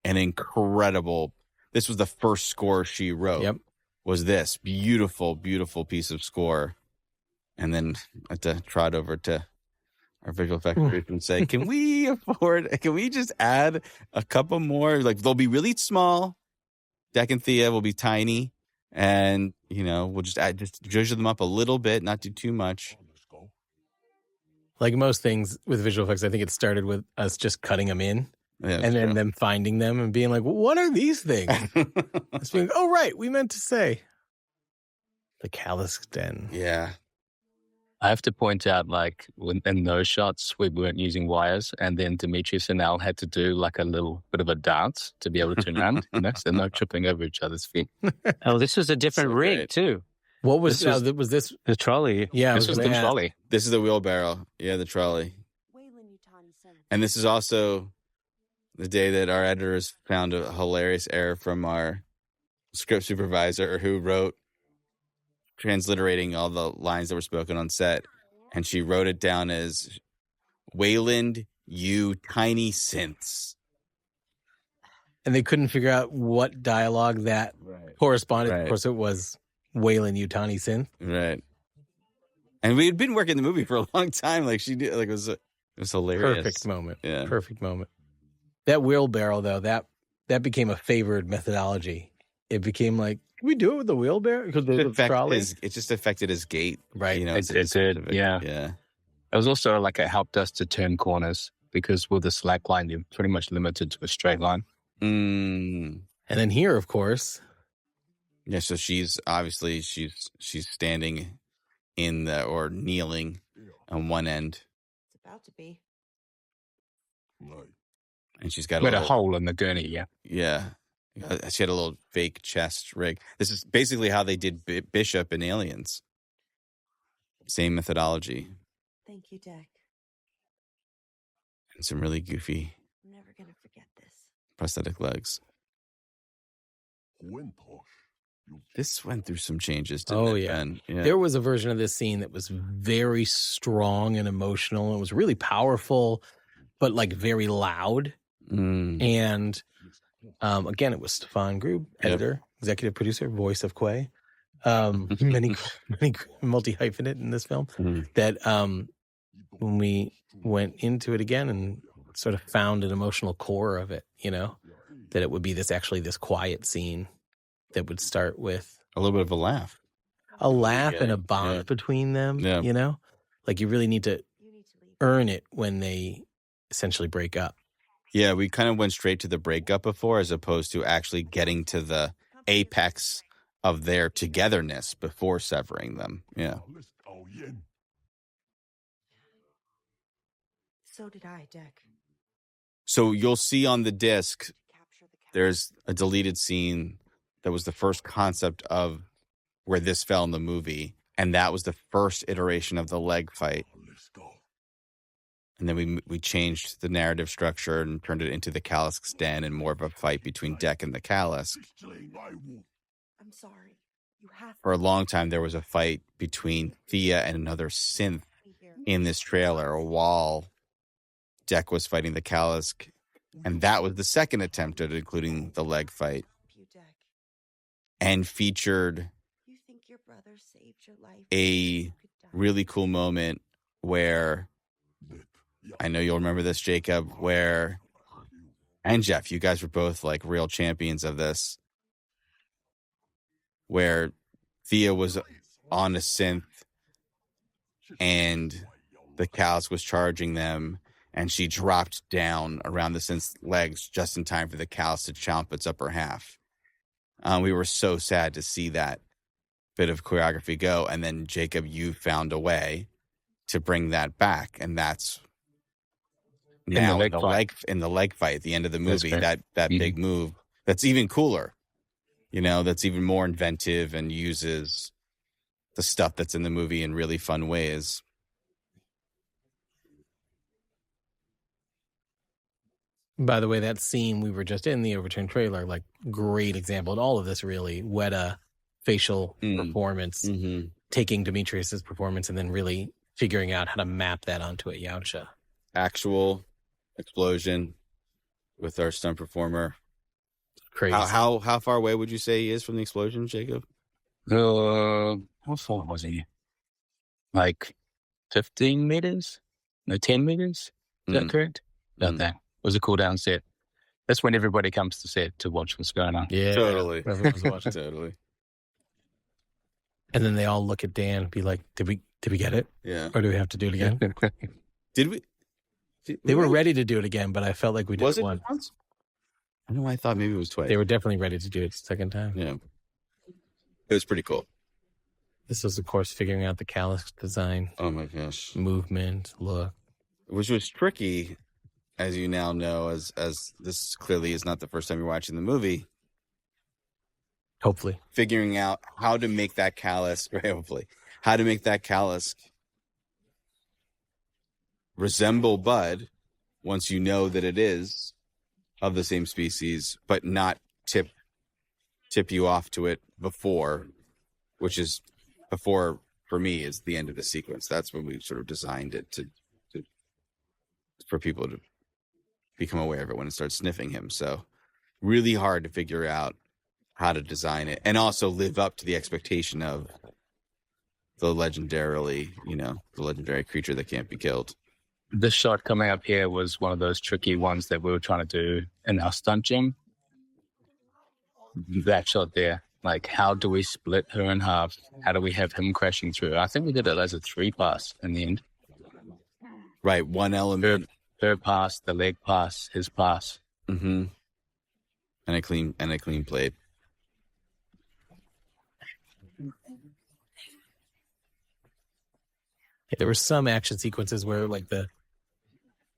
an incredible. This was the first score she wrote. Yep. Was this beautiful, beautiful piece of score? And then I had to trot over to our visual effects group and say, "Can we afford? Can we just add a couple more? Like they'll be really small. Deck and Thea will be tiny, and we'll just zhuzh them up a little bit, not do too much." Like most things with visual effects, I think it started with us just cutting them in Yeah, and then them finding them and being like, well, what are these things? It's being, oh, right. We meant to say the Callus Den. yeah. I have to point out, like, in those shots, we weren't using wires, and then Demetrius and Al had to do like a little bit of a dance to be able to turn around, so no tripping over each other's feet. Oh, this was a different So rig great. too. What was, This was this? The trolley. Yeah. I This was the gonna ask. trolley. This is the wheelbarrow. Yeah, the trolley. Waylon Yutani sent it. And this is also the day that our editors found a hilarious error from our script supervisor who wrote transliterating all the lines that were spoken on set. And she wrote it down as Wayland, you tiny synths. And they couldn't figure out what dialogue that corresponded. Right. Of course, it was Waylon Yutani Synth. Right. And we had been working the movie for a long time. Like she did, like it was hilarious. Perfect moment. Yeah. Perfect moment. That wheelbarrow, though, that became a favored methodology. It became like, can we do it with the wheelbarrow? Because the trolley. It just affected his gait. Right. It did, yeah. Yeah. It was also like it helped us to turn corners because with the slack line, you're pretty much limited to a straight line. Mm. And then here, of course, Yeah, so she's obviously she's standing in the or kneeling on one end, It's about to be. and she's got With a little, hole in the gurney, yeah. yeah, she had a little fake chest rig. This is basically how they did Bishop in Aliens. Same methodology Thank you, Deck. and some really goofy I'm never gonna forget this. prosthetic legs. This went through some changes, didn't Oh, it, yeah. Ben? Yeah. there was a version of this scene that was very strong and emotional. It was really powerful, but like very loud. Mm. And again, it was Stefan Grube, Yep. editor, executive producer, voice of Quay. Many multi-hyphenate in this film. Mhm. That when we went into it again and sort of found an emotional core of it, that it would be this quiet scene that would start with A little bit of a laugh. a laugh and a Yeah. bond between them. Yeah. Like you really need to You need to leave. earn it when they essentially break up. Yeah, we kind of went straight to the breakup before, as opposed to actually getting to the apex of their togetherness before severing them. Yeah. So did I, Deck. So you'll see on the disc, Capture the cat. there's a deleted scene that was the first concept of where this fell in the movie. And that was the first iteration of the leg fight. And then we changed the narrative structure and turned it into the Callus Den and more of a fight between Deck and the Callus. I'm sorry. for a long time, there was a fight between Thea and another synth in this trailer while Deck was fighting the Kalisk. And that was the second attempt at including the leg fight. And featured a really cool moment where, I know you'll remember this, Jacob, where, and Jeff, you guys were both like real champions of this, where Thea was on a synth and the Kalisk was charging them, and she dropped down around the synth's legs just in time for the Kalisk to chomp its upper half. We were so sad to see that bit of choreography go, and then Jacob, you found a way to bring that back, and that's now in the leg fight at the end of the movie. That big move that's even cooler, that's even more inventive and uses the stuff that's in the movie in really fun ways. By the way, that scene we were just in, the Overturn trailer, like, great example. And all of this really, Weta facial performance, taking Demetrius's performance and then really figuring out how to map that onto a Yautja. Actual explosion with our stunt performer. Crazy. How far away would you say he is from the explosion, Jacob? How far was he? Like 15 meters? No, 10 meters? Is that correct? About that. It was a cool down set. That's when everybody comes to set to watch what's going on. Yeah, totally. Everyone's watching. Totally. And then they all look at Dan and be like, "Did we get it? Yeah. Or do we have to do it again?" Did we? They were ready to do it again, but I felt like we did it once. I know. I thought maybe it was twice. They were definitely ready to do it the second time. Yeah. It was pretty cool. This was, of course, figuring out the Kalisk design. Oh my gosh. Movement, look. Which was tricky, as you now know, as this clearly is not the first time you're watching the movie. Hopefully. Figuring out how to make that Kalisk, right, hopefully, how to make that Kalisk resemble Bud once you know that it is of the same species, but not tip you off to it before, which is before, for me, is the end of the sequence. That's when we sort of designed it to for people to become aware of it when it starts sniffing him. So really hard to figure out how to design it and also live up to the expectation of the legendary creature that can't be killed. This shot coming up here was one of those tricky ones that we were trying to do in our stunt gym. That shot there, like, how do we split her in half? How do we have him crashing through? I think we did it as a 3-pass in the end. Right, one element. Her pass, the leg pass, his pass. Mm-hmm. And a clean plate. There were some action sequences where, like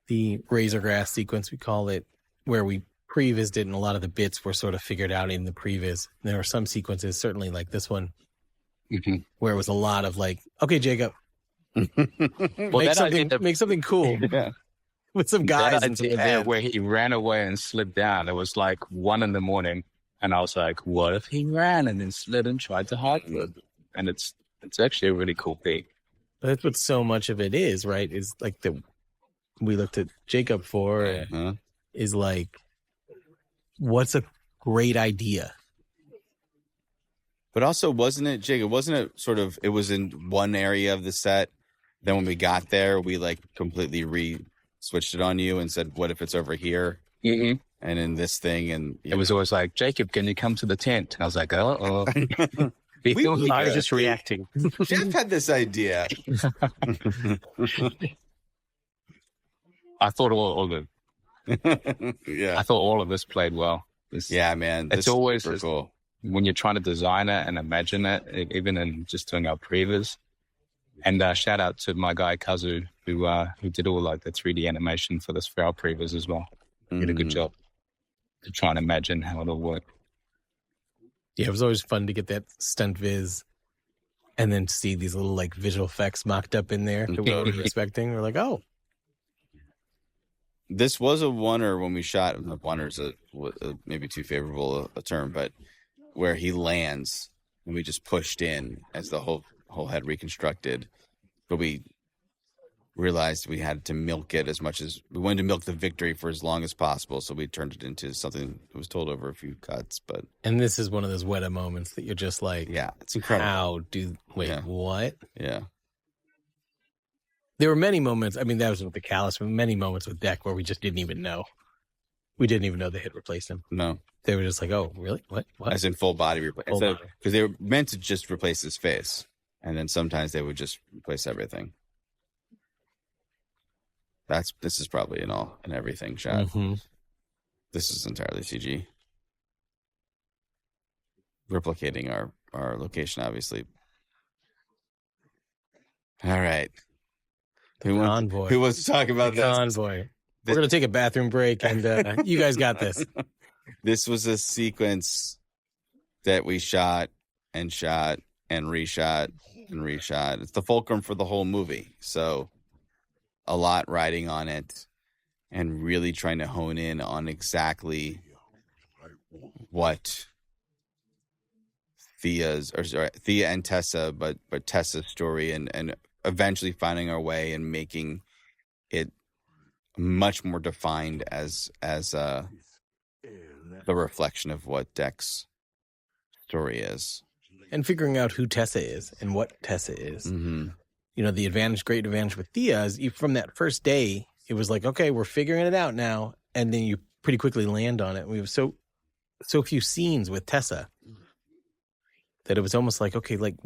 the razor grass sequence, we call it, where we previs did, and a lot of the bits were sort of figured out in the previs. There were some sequences, certainly like this one, where it was a lot of like, okay, Jacob, make something cool. Yeah. With some guys that idea there where he ran away and slid down. It was like 1 a.m, and I was like, what if he ran and then slid and tried to hide it? And it's actually a really cool thing. That's what so much of it is, right? Is like we looked at Jacob for is like, what's a great idea? But also, wasn't it, Jacob, wasn't it sort of, it was in one area of the set. Then when we got there, we like completely switched it on you and said, what if it's over here? Mm-hmm. And in this thing, and it was always like, Jacob, can you come to the tent? And I was like, oh. I was just reacting. Jeff had this idea. I thought all of yeah. I thought all of this played well. Yeah, man. It's always cool when you're trying to design it and imagine it, even in just doing our previews. And shout out to my guy Kazu, who did all like the 3D animation for this for our previews as well. He did a good job to try and imagine how it'll work. Yeah, it was always fun to get that stunt viz and then see these little like visual effects mocked up in there to what we were expecting. We're like, oh. This was a oneer when we shot. Oneer's maybe too favorable a term, but where he lands and we just pushed in as the whole had reconstructed. But we realized we had to milk it as much as we wanted to milk the victory for as long as possible. So we turned it into something that was told over a few cuts. But And this is one of those Weta moments that you're just like, yeah, it's incredible. What? Yeah. There were many moments. I mean, that was with the Callus, but many moments with Deck where we just didn't even know. We didn't even know they had replaced him. No. They were just like, oh, really? What? As in full body replacement. Full body. Because they were meant to just replace his face. And then sometimes they would just replace everything. This is probably an everything shot. Mm-hmm. This is entirely CG. Replicating our location, obviously. All right. Who wants to talk about this? Convoy. We're going to take a bathroom break, and you guys got this. This was a sequence that we shot and reshot and reshot. It's the fulcrum for the whole movie. So a lot riding on it and really trying to hone in on exactly what Thea and Tessa, but Tessa's story and eventually finding our way and making it much more defined as the reflection of what Deck's story is. And figuring out who Tessa is and what Tessa is. Mm-hmm. You know, the great advantage with Thea is from that first day, it was like, okay, we're figuring it out now. And then you pretty quickly land on it. We have so few scenes with Tessa that it was almost like, okay, like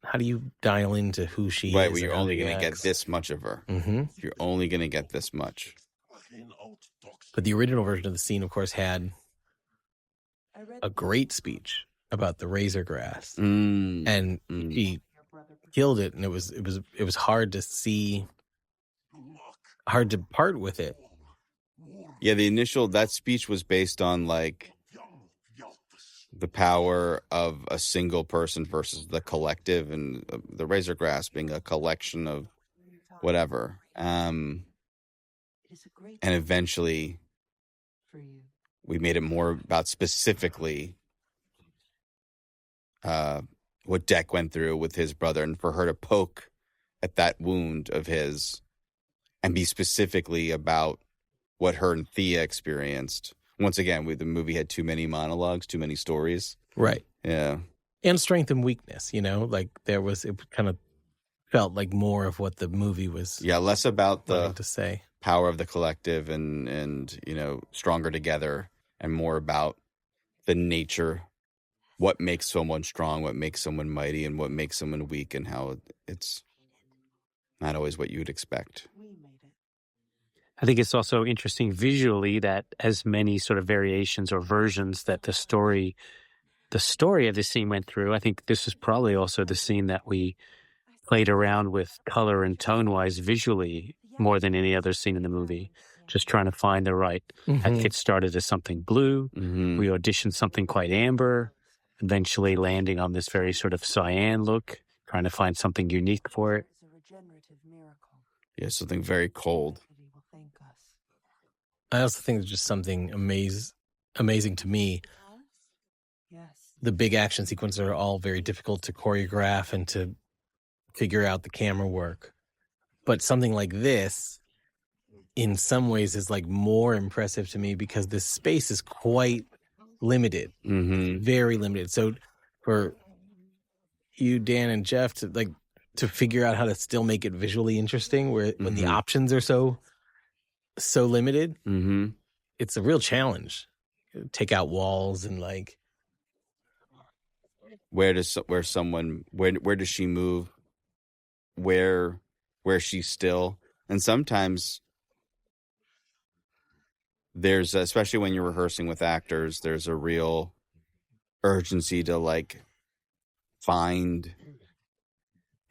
how do you dial into who she is? Right, well, you're only going to get this much of her. Mm-hmm. You're only going to get this much. But the original version of the scene, of course, had a great speech about the razor grass. And he killed it, and it was hard to see, hard to part with it. Yeah, that speech was based on like the power of a single person versus the collective, and the razor grass being a collection of whatever. And eventually we made it more about specifically what Deck went through with his brother, and for her to poke at that wound of his and be specifically about what her and Thea experienced. Once again, the movie had too many monologues, too many stories. Right. Yeah. And strength and weakness, like it kind of felt like more of what the movie was. Yeah, less about the to say power of the collective and stronger together, and more about the nature, what makes someone strong, what makes someone mighty, and what makes someone weak, and how it's not always what you would expect. I think it's also interesting visually that as many sort of variations or versions that the story of the scene went through, I think this is probably also the scene that we played around with color and tone-wise visually more than any other scene in the movie. Just trying to find the right. Mm-hmm. It started as something blue. Mm-hmm. We auditioned something quite amber, eventually landing on this very sort of cyan look, trying to find something unique for it. Yeah, something very cold. I also think it's just something amazing to me. The big action sequences are all very difficult to choreograph and to figure out the camera work. But something like this, in some ways, is like more impressive to me because this space is quite limited, very limited. So for you, Dan and Jeff, to figure out how to still make it visually interesting, when the options are so limited, it's a real challenge. Take out walls and where does she move? Where she's still, and sometimes there's, especially when you're rehearsing with actors, there's a real urgency to find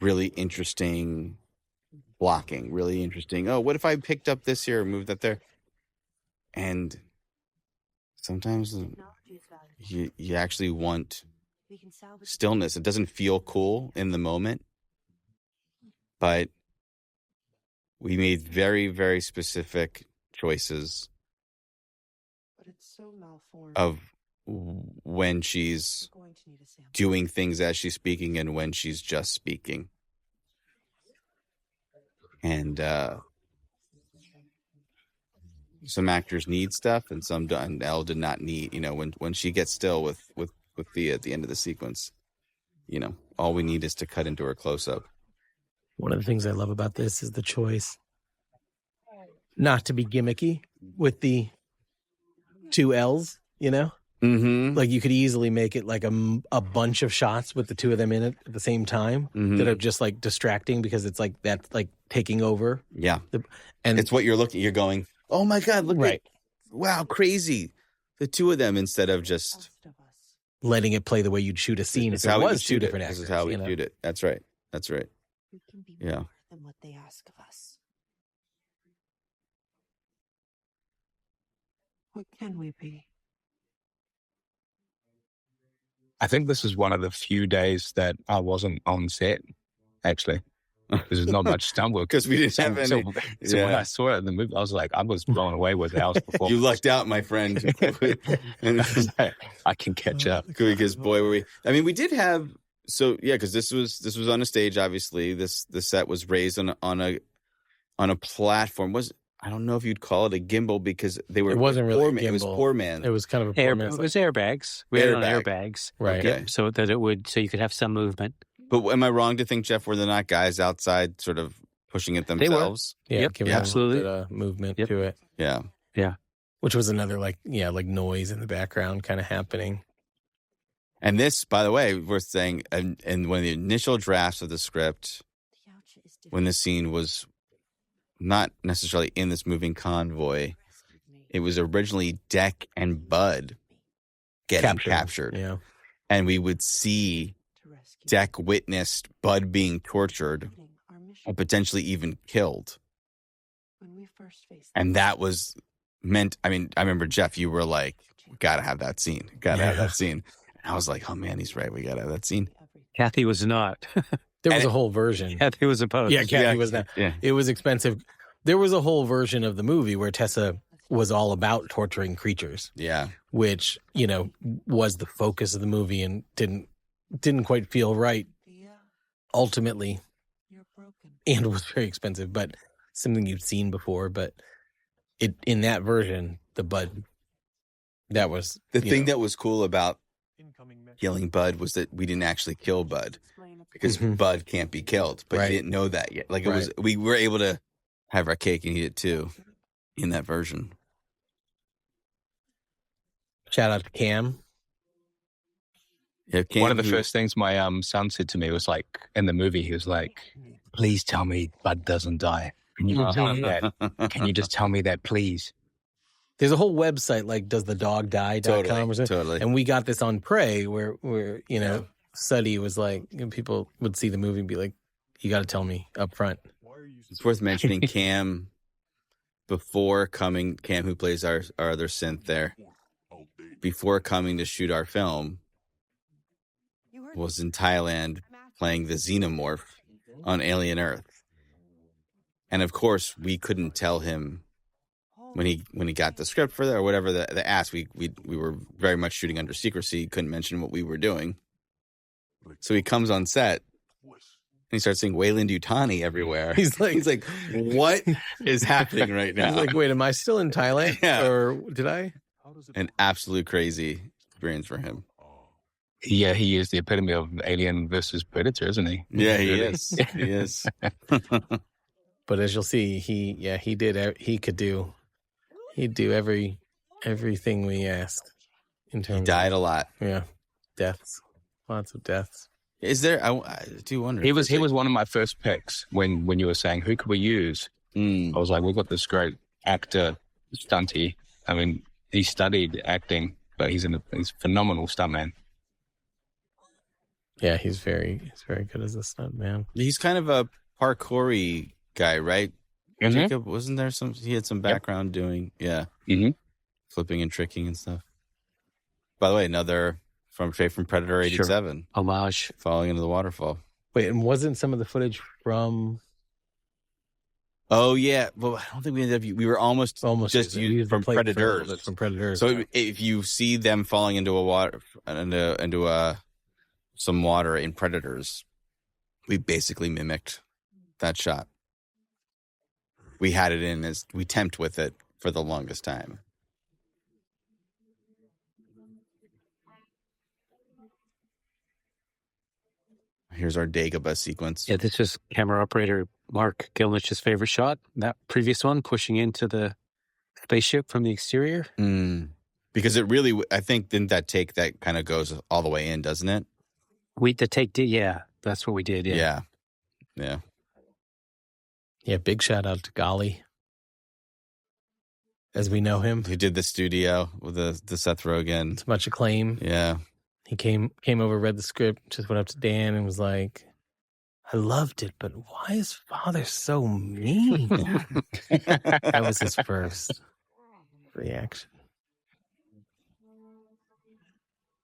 really interesting blocking, really interesting. Oh, what if I picked up this here and moved that there? And sometimes you actually want stillness. It doesn't feel cool in the moment, but we made very, very specific choices of when she's We're going to need a sample. doing things as she's speaking and when she's just speaking. And some actors need stuff and some don't. And Elle did not need, when she gets still with Thea at the end of the sequence, all we need is to cut into her close-up. One of the things I love about this is the choice not to be gimmicky with the two L's, Mm-hmm. Like you could easily make it like a bunch of shots with the two of them in it at the same time that are just like distracting because it's like that's like taking over. Yeah. And It's what you're going, oh my God, look right. Wow, crazy. The two of them instead of just Most of us. Letting it play the way you'd shoot a scene if This is it how we was would two shoot it. different This actors. is how we shoot it. That's right. We can be Yeah. more than what they ask of us. What can we be? I think this is one of the few days that I wasn't on set, actually. There's not much stunt work. Because we didn't have any. So when Yeah. I saw it in the movie, I was blown away with Al's performance. You lucked out, my friend. I can catch up. Because boy, we did have because this was on a stage. Obviously, the set was raised on a platform. I don't know if you'd call it a gimbal because they were. It wasn't really a It was gimbal. poor man. It was kind of a poor It man's- was airbags. We had it on Airbag. airbags. right. Okay. Yep, so that so you could have some movement. But am I wrong to think, Jeff, were there not guys outside sort of pushing it were. themselves? Yeah, Yep, giving yeah, a absolutely. little bit of movement Yep. to it, Yeah. which was another like noise in the background kind of happening. And this, by the way, worth saying, in one of the initial drafts of the script, The ouch is when the scene was not necessarily in this moving convoy, it was originally Deck and Bud getting captured. Yeah, And we would see Deck witnessed Bud being tortured and potentially even killed. When we first faced And that was meant, I remember, Jeff, you were like, gotta have that scene. Gotta have Yeah. that scene. And I was like, oh man, he's right. We gotta have that scene. Kathy was not. there was And a whole version. Kathy was opposed. Yeah, Kathy was not. Yeah. It was expensive. There was a whole version of the movie where Tessa was all about torturing creatures, Yeah. which was the focus of the movie and didn't quite feel right ultimately, You're broken. and was very expensive, but something you'd seen before. But in that version, the Bud, that was The thing that was cool about killing Bud was that we didn't actually kill Bud because Mhm. Bud can't be killed, but Right. you didn't know that yet. Like we were able to have our cake and eat it too in that version. shout out to Cam. Yeah, One of the first things my son said to me was like, in the movie, he was like, please tell me Bud doesn't die. Can you tell me that? Can you just tell me that, please? There's a whole website like doesthedogdie.com or something. Totally. And we got this on Prey where Suddy was like, people would see the movie and be like, you got to tell me up front. It's worth mentioning Cam who plays our other synth there, before coming to shoot our film, was in Thailand playing the Xenomorph on Alien Earth. And of course, we couldn't tell him when he got the script for that or whatever the ask. We were very much shooting under secrecy, couldn't mention what we were doing. So he comes on set and he starts saying Wayland Yutani everywhere. He's like, what is happening right now? he's like, wait, am I still in Thailand? Yeah. Or did I? An absolute crazy experience for him. Yeah, he is the epitome of Alien versus Predator, isn't he? Yeah, he Really. is. He is. But as you'll see, he'd do everything we asked in terms He died a lot. deaths, lots of deaths. Is there? I do wonder. He was one of my first picks when you were saying, who could we use? I was like, we've got this great actor, stunty. I mean, he studied acting, but he's a phenomenal stuntman. Yeah, he's very good as a stunt man. He's kind of a parkour guy, right? Mhm. Jacob, wasn't there he had some background doing, flipping and tricking and stuff. By the way, another from Predator 87, Homage. falling into the waterfall. Wait, and wasn't some of the footage from Oh yeah, well, I don't think we ended up. We were almost just used used the from plate for a little Predators. bit from Predators. So yeah. if you see them falling into a water into some water in Predators, we basically mimicked that shot. We had it in as we temped with it for the longest time. Here's our Dagobah sequence. Yeah, this is camera operator Mark Gilnich's favorite shot. That previous one, pushing into the spaceship from the exterior. Because it really, I think, didn't that take that kind of goes all the way in, doesn't it? The take did, yeah. That's what we did, yeah. Yeah. Yeah, big shout out to Golly, as we know him. Who did the studio with the Seth Rogen. It's much acclaim. Yeah. He came over, read the script, just went up to Dan and was like, I loved it, but why is Father so mean? That was his first reaction.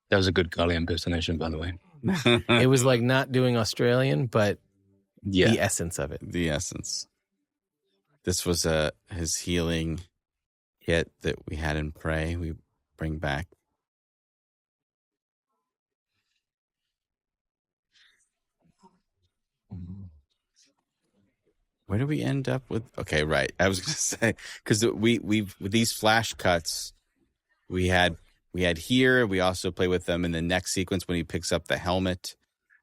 That was a good Golly impersonation, by the way. It was like not doing Australian, but Yeah. the essence of it. The essence. This was his healing hit that we had in Prey. We bring back. Where do we end up with? Okay, right. I was going to say, because we've with these flash cuts, we had here. We also play with them in the next sequence when he picks up the helmet,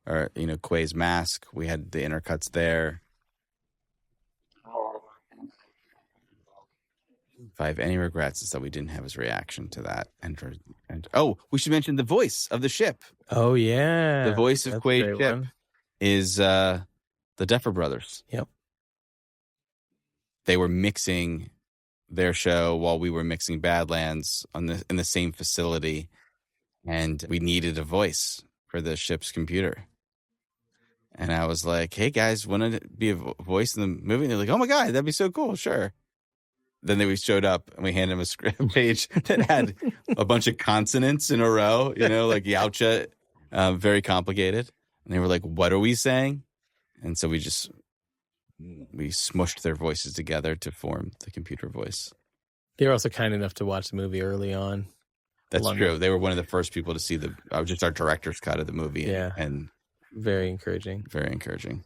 or Quay's mask. We had the intercuts there. If I have any regrets, it's that we didn't have his reaction to that. And we should mention the voice of the ship. Oh yeah, The voice of Quay's ship is the Duffer Brothers. Yep. They were mixing their show while we were mixing Badlands in the same facility, and we needed a voice for the ship's computer. And I was like, "Hey guys, want to be a voice in the movie?" And they're like, "Oh my god, that'd be so cool, sure." Then we showed up and we handed them a script page that had a bunch of consonants in a row, like Yautja, very complicated. And they were like, "What are we saying?" And so we smushed their voices together to form the computer voice. They were also kind enough to watch the movie early on. That's true. They were one of the first people to see just our director's cut of the movie. Yeah. And very encouraging. Very encouraging.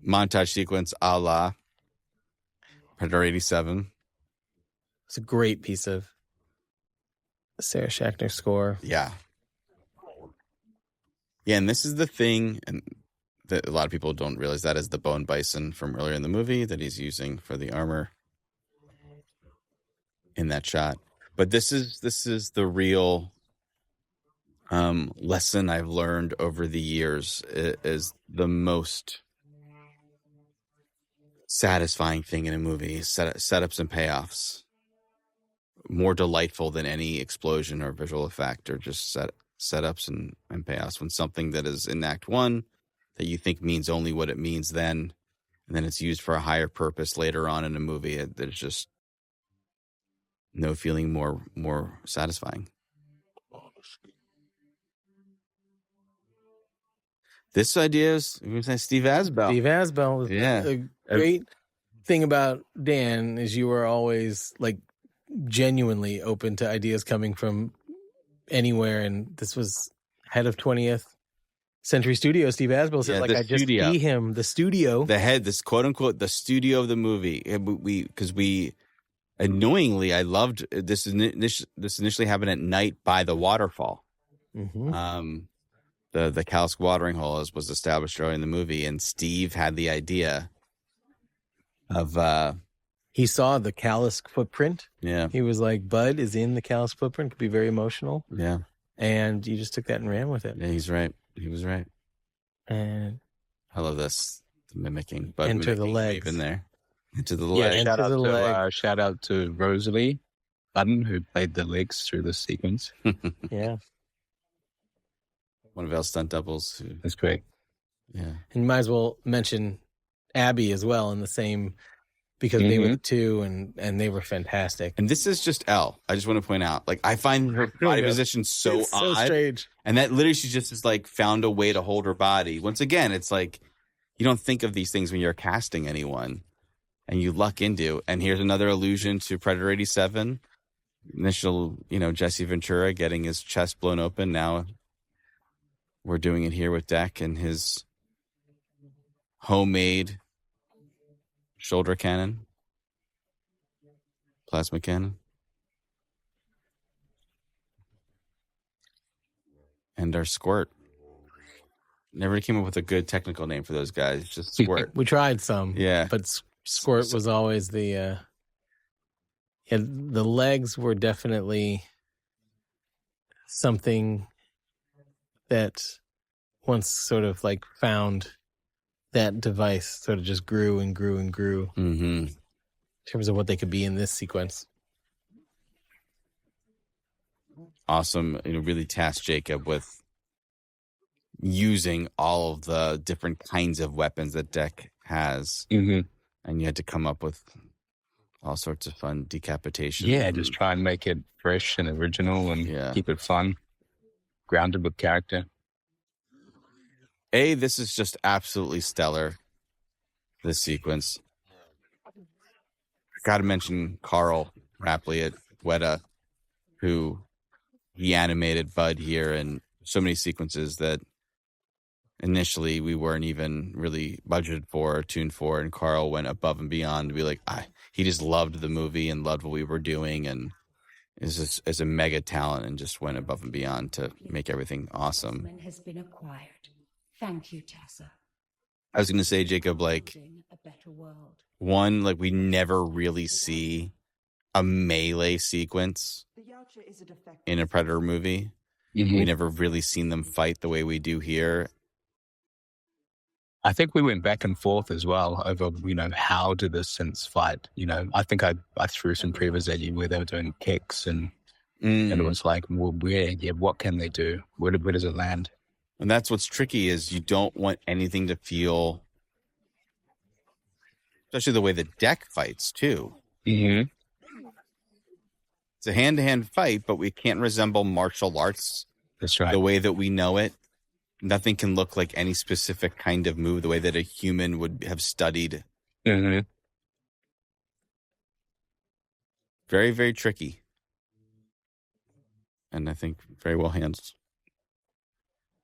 Montage sequence a la Predator 87. It's a great piece of Sarah Schachner score. Yeah. Yeah, and this is the thing, and that a lot of people don't realize, that is the bone bison from earlier in the movie that he's using for the armor in that shot. But this is the real lesson I've learned over the years, is the most satisfying thing in a movie, setups and payoffs. More delightful than any explosion or visual effect, or just setups and payoffs. When something that is in Act 1 that you think means only what it means then, and then it's used for a higher purpose later on in a movie, there's just no feeling more satisfying. This idea is Steve Asbell. Steve Asbell. Yeah. The great thing about Dan is you were always like genuinely open to ideas coming from anywhere, and this was head of 20th Century Studios. Steve Asbell said, I just see him, the studio, the head, this quote unquote the studio of the movie. Because we annoyingly, I loved this. This initially happened at night by the waterfall. Mm-hmm. The Kalisk watering hole was established early in the movie, and Steve had the idea of he saw the Kalisk footprint. Yeah. He was like, Bud is in the Kalisk footprint, could be very emotional. Yeah. And you just took that and ran with it. Yeah, he's right. He was right. And I love this, the mimicking. But enter the legs in there. Into the legs. Shout out to Rosalie Budden, who played the legs through this sequence. Yeah. One of our stunt doubles. That's great. Yeah. And you might as well mention Abby as well in the same, because they were the two, and they were fantastic. And this is just Elle. I just want to point out, like, I find her body position so It's odd. so strange. And that literally, she just is like found a way to hold her body. Once again, it's like, you don't think of these things when you're casting anyone, and you luck into. And here's another allusion to Predator 87. Initial, Jesse Ventura getting his chest blown open. Now we're doing it here with Deck and his homemade shoulder cannon, plasma cannon. And our squirt. Never came up with a good technical name for those guys. Just squirt. We tried some. Yeah. But squirt was always the legs were definitely something that once sort of like found that device sort of just grew and grew and grew in terms of what they could be in this sequence. Awesome. Really tasked Jacob with using all of the different kinds of weapons that Deck has. And you had to come up with all sorts of fun decapitation. Yeah, just try and make it fresh and original and keep it fun, grounded with character. This is just absolutely stellar, this sequence. Got to mention Carl Rapley at Weta, who he animated Bud here, and so many sequences that initially we weren't even really budgeted for or tuned for, and Carl went above and beyond to be like, he just loved the movie and loved what we were doing, and is a mega talent, and just went above and beyond to make everything awesome. Has been acquired. Thank you, Tessa. I was going to say, Jacob, like, one, like, we never really see a melee sequence in a Predator movie. We never really seen them fight the way we do here. I think we went back and forth as well over, how do the synths fight? I think I threw some previews at you where they were doing kicks and it was like, well, what can they do? Where does it land? And that's what's tricky, is you don't want anything to feel, especially the way the Deck fights too. It's a hand-to-hand fight, but we can't resemble martial arts. That's right. The way that we know it. Nothing can look like any specific kind of move the way that a human would have studied. Very, very tricky. And I think very well handled.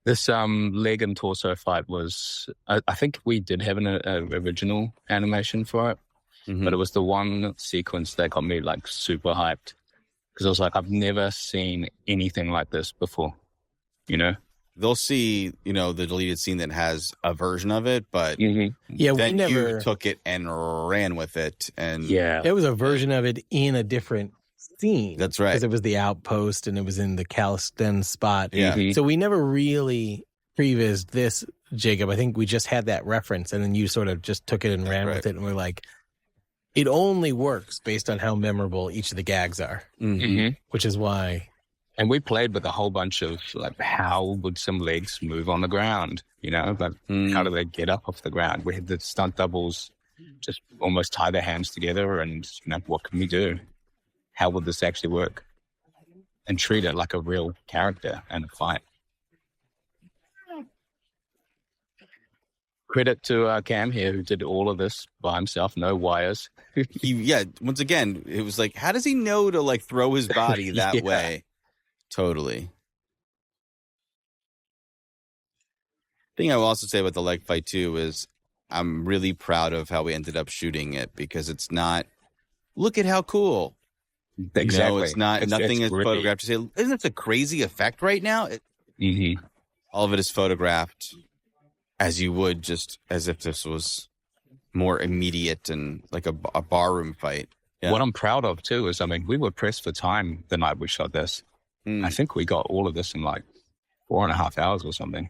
This leg and torso fight was, I think we did have an original animation for it, but it was the one sequence that got me like super hyped. Because I was like, I've never seen anything like this before, They'll see, the deleted scene that has a version of it, but we never you took it and ran with it. And there was a version of it in a different scene. That's right. Because it was the outpost and it was in the Caliston spot. Yeah. So we never really prevised this, Jacob. I think we just had that reference, and then you sort of just took it and ran with it, and we're like, it only works based on how memorable each of the gags are, which is why. And we played with a whole bunch of, like, how would some legs move on the ground? How do they get up off the ground? We had the stunt doubles just almost tie their hands together and, what can we do? How would this actually work? And treat it like a real character and a fight. Credit to Cam here, who did all of this by himself, no wires. Once again, it was like, how does he know to, like, throw his body that way? Totally. Thing I will also say about the leg fight too is I'm really proud of how we ended up shooting it, because it's not, look at how cool. Exactly. It's not, nothing is photographed to say, isn't this a crazy effect right now? All of it is photographed as you would, just as if this was more immediate and like a barroom fight. Yeah. What I'm proud of too is, we were pressed for time the night we shot this. I think we got all of this in like 4.5 hours or something.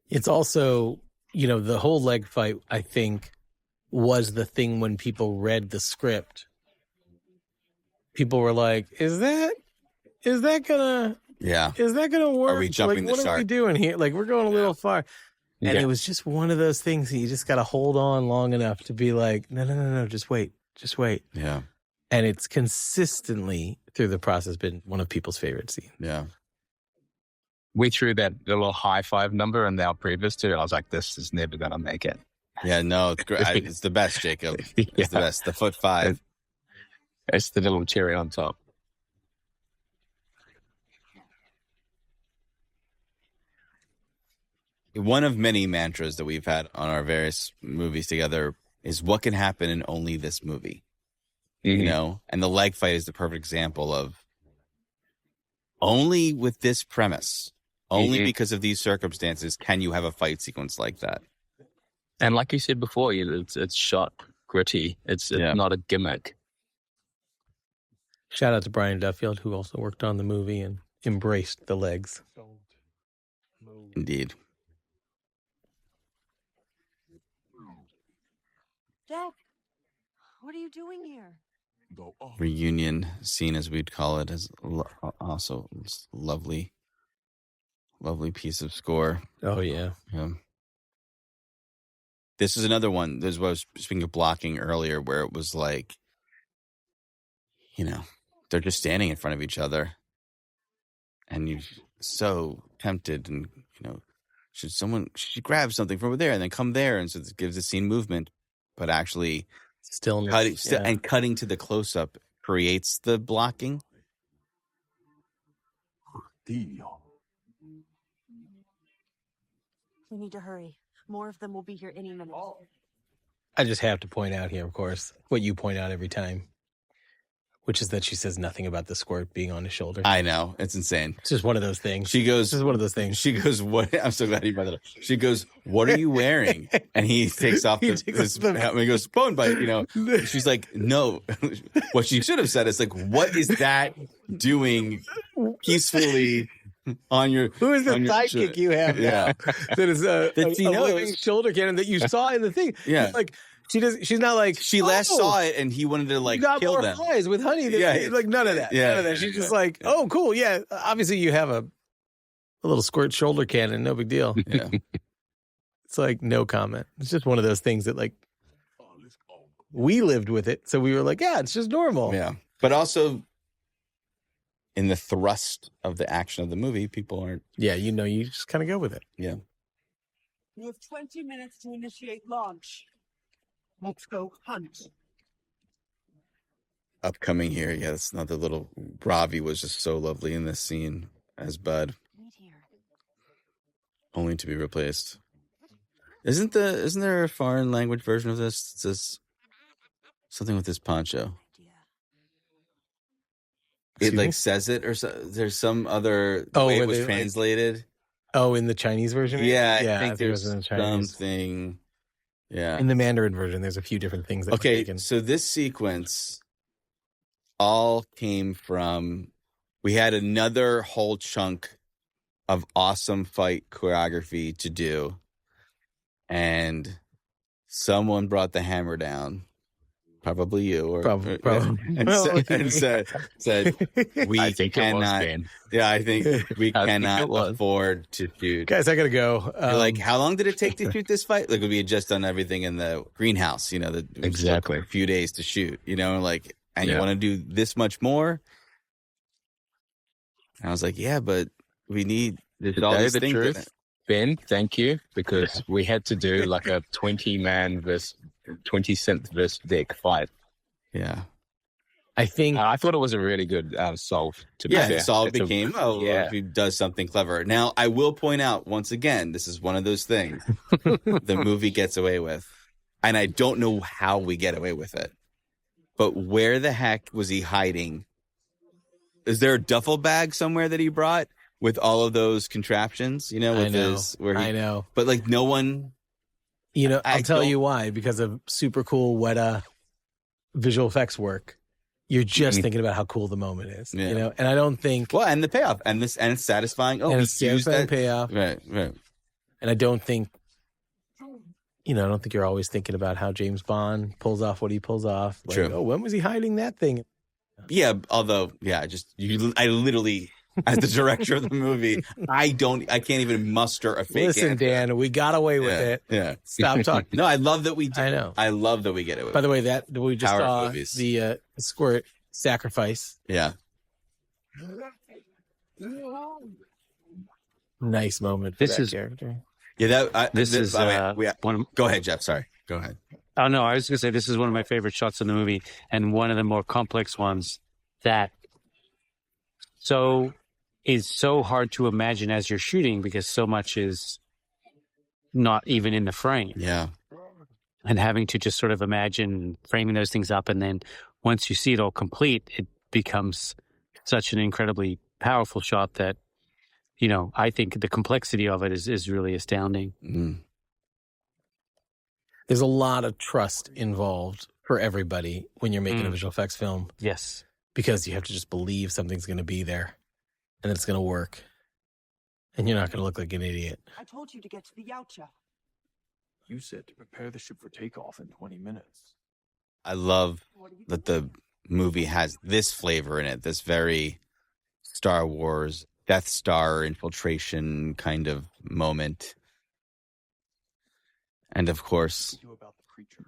It's also, the whole leg fight, I think, was the thing when people read the script. People were like, is that gonna work? Are we jumping like, the what shark? are we doing here? Like, we're going a little far. And it was just one of those things that you just got to hold on long enough to be like, no, just wait. Yeah. And it's consistently through the process been one of people's favorite scenes. Yeah. We threw that little high five number in our previous two. I was like, this is never going to make it. Yeah, no, it's great. It's the best, Jacob. It's the best. The foot 5. It's the little cherry on top. One of many mantras that we've had on our various movies together is what can happen in only this movie. You know, and the leg fight is the perfect example of only with this premise, only because of these circumstances can you have a fight sequence like that. And like you said before, it's shot gritty. It's not a gimmick. Shout out to Brian Duffield, who also worked on the movie and embraced the legs. Indeed. Jack, what are you doing here? Reunion scene, as we'd call it, is also lovely piece of score. Oh, yeah. This is another one. This was speaking of blocking earlier, where it was like, you know, they're just standing in front of each other, and you're so tempted, and you know, should she grab something from over there and then come there, and so it gives the scene movement, but actually stillness and cutting to the close up creates the blocking. We need to hurry. More of them will be here any minute. I just have to point out here, of course, what you point out every time, which is that she says nothing about the squirt being on his shoulder. I know. It's insane. It's just one of those things. She goes, this is one of those things. She goes, what? I'm so glad you brought that up. She goes, what are you wearing? And he takes off his helmet. He goes, bone bite, you know. She's like, no. What she should have said is like, what is that doing peacefully on your... Who is the sidekick you have now? That is a living shoulder cannon that you saw in the thing. Yeah. Like, she's not like... She last saw it and he wanted to like kill them. Eyes with honey. Like none of that. Yeah. None of that. She's just like, oh, cool. Yeah. Obviously you have a little squirt shoulder cannon. No big deal. Yeah. It's like no comment. It's just one of those things that like we lived with it. So we were like, yeah, it's just normal. Yeah. But also in the thrust of the action of the movie, people aren't... Yeah, you know, you just kind of go with it. Yeah. You have 20 minutes to initiate launch. Let's go hunt. Upcoming here, yeah, that's not the little... Ravi was just so lovely in this scene as Bud. Only to be replaced. Isn't there a foreign language version of this? It says something with this poncho. It like says it, or there's some other way it was translated. In the Chinese version? Yeah, I think there's something. Yeah. In the Mandarin version, there's a few different things that were taken. So this sequence all came from... We had another whole chunk of awesome fight choreography to do. And someone brought the hammer down. Probably you, or probably. And said, we cannot. I think we cannot afford to shoot. Guys, I gotta go. Like, how long did it take to shoot this fight? Like, we had just done everything in the greenhouse. You know, exactly a few days to shoot. You know, like, and you want to do this much more. And I was like, yeah, but we need all these things. Ben, thank you, because we had to do like a 20-man versus 20th versus deck fight. Yeah. I think... I thought it was a really good solve, to be fair. The solve became, he does something clever. Now, I will point out, once again, this is one of those things the movie gets away with. And I don't know how we get away with it. But where the heck was he hiding? Is there a duffel bag somewhere that he brought with all of those contraptions? You know, I know. But like no one... You know, I'll tell you why. Because of super cool Weta visual effects work. You're just thinking about how cool the moment is. You know, and I don't think... Well, and the payoff. And it's satisfying. Oh, and it's satisfying payoff. Right. And I don't think... I don't think you're always thinking about how James Bond pulls off what he pulls off. Like, True. Oh, when was he hiding that thing? Yeah, although, I literally as the director of the movie. I can't even muster a fake Listen, answer. Dan, we got away with it. Yeah. Stop talking. No, I love that we did. I know. I love that we get it. With By the way, that we just Power saw movies. the squirt sacrifice. Yeah. Nice moment for that character. Yeah, This is one of, go ahead, Jeff. Sorry. Go ahead. Oh no, I was going to say this is one of my favorite shots in the movie, and one of the more complex ones that is so hard to imagine as you're shooting because so much is not even in the frame. Yeah. And having to just sort of imagine framing those things up, and then once you see it all complete, it becomes such an incredibly powerful shot that, you know, I think the complexity of it is really astounding. Mm. There's a lot of trust involved for everybody when you're making a visual effects film. Yes. Because you have to just believe something's going to be there and it's going to work. And you're not going to look like an idiot. I told you to get to the Yautja. You said to prepare the ship for takeoff in 20 minutes. I love that the movie has this flavor in it, this very Star Wars Death Star infiltration kind of moment. And of course,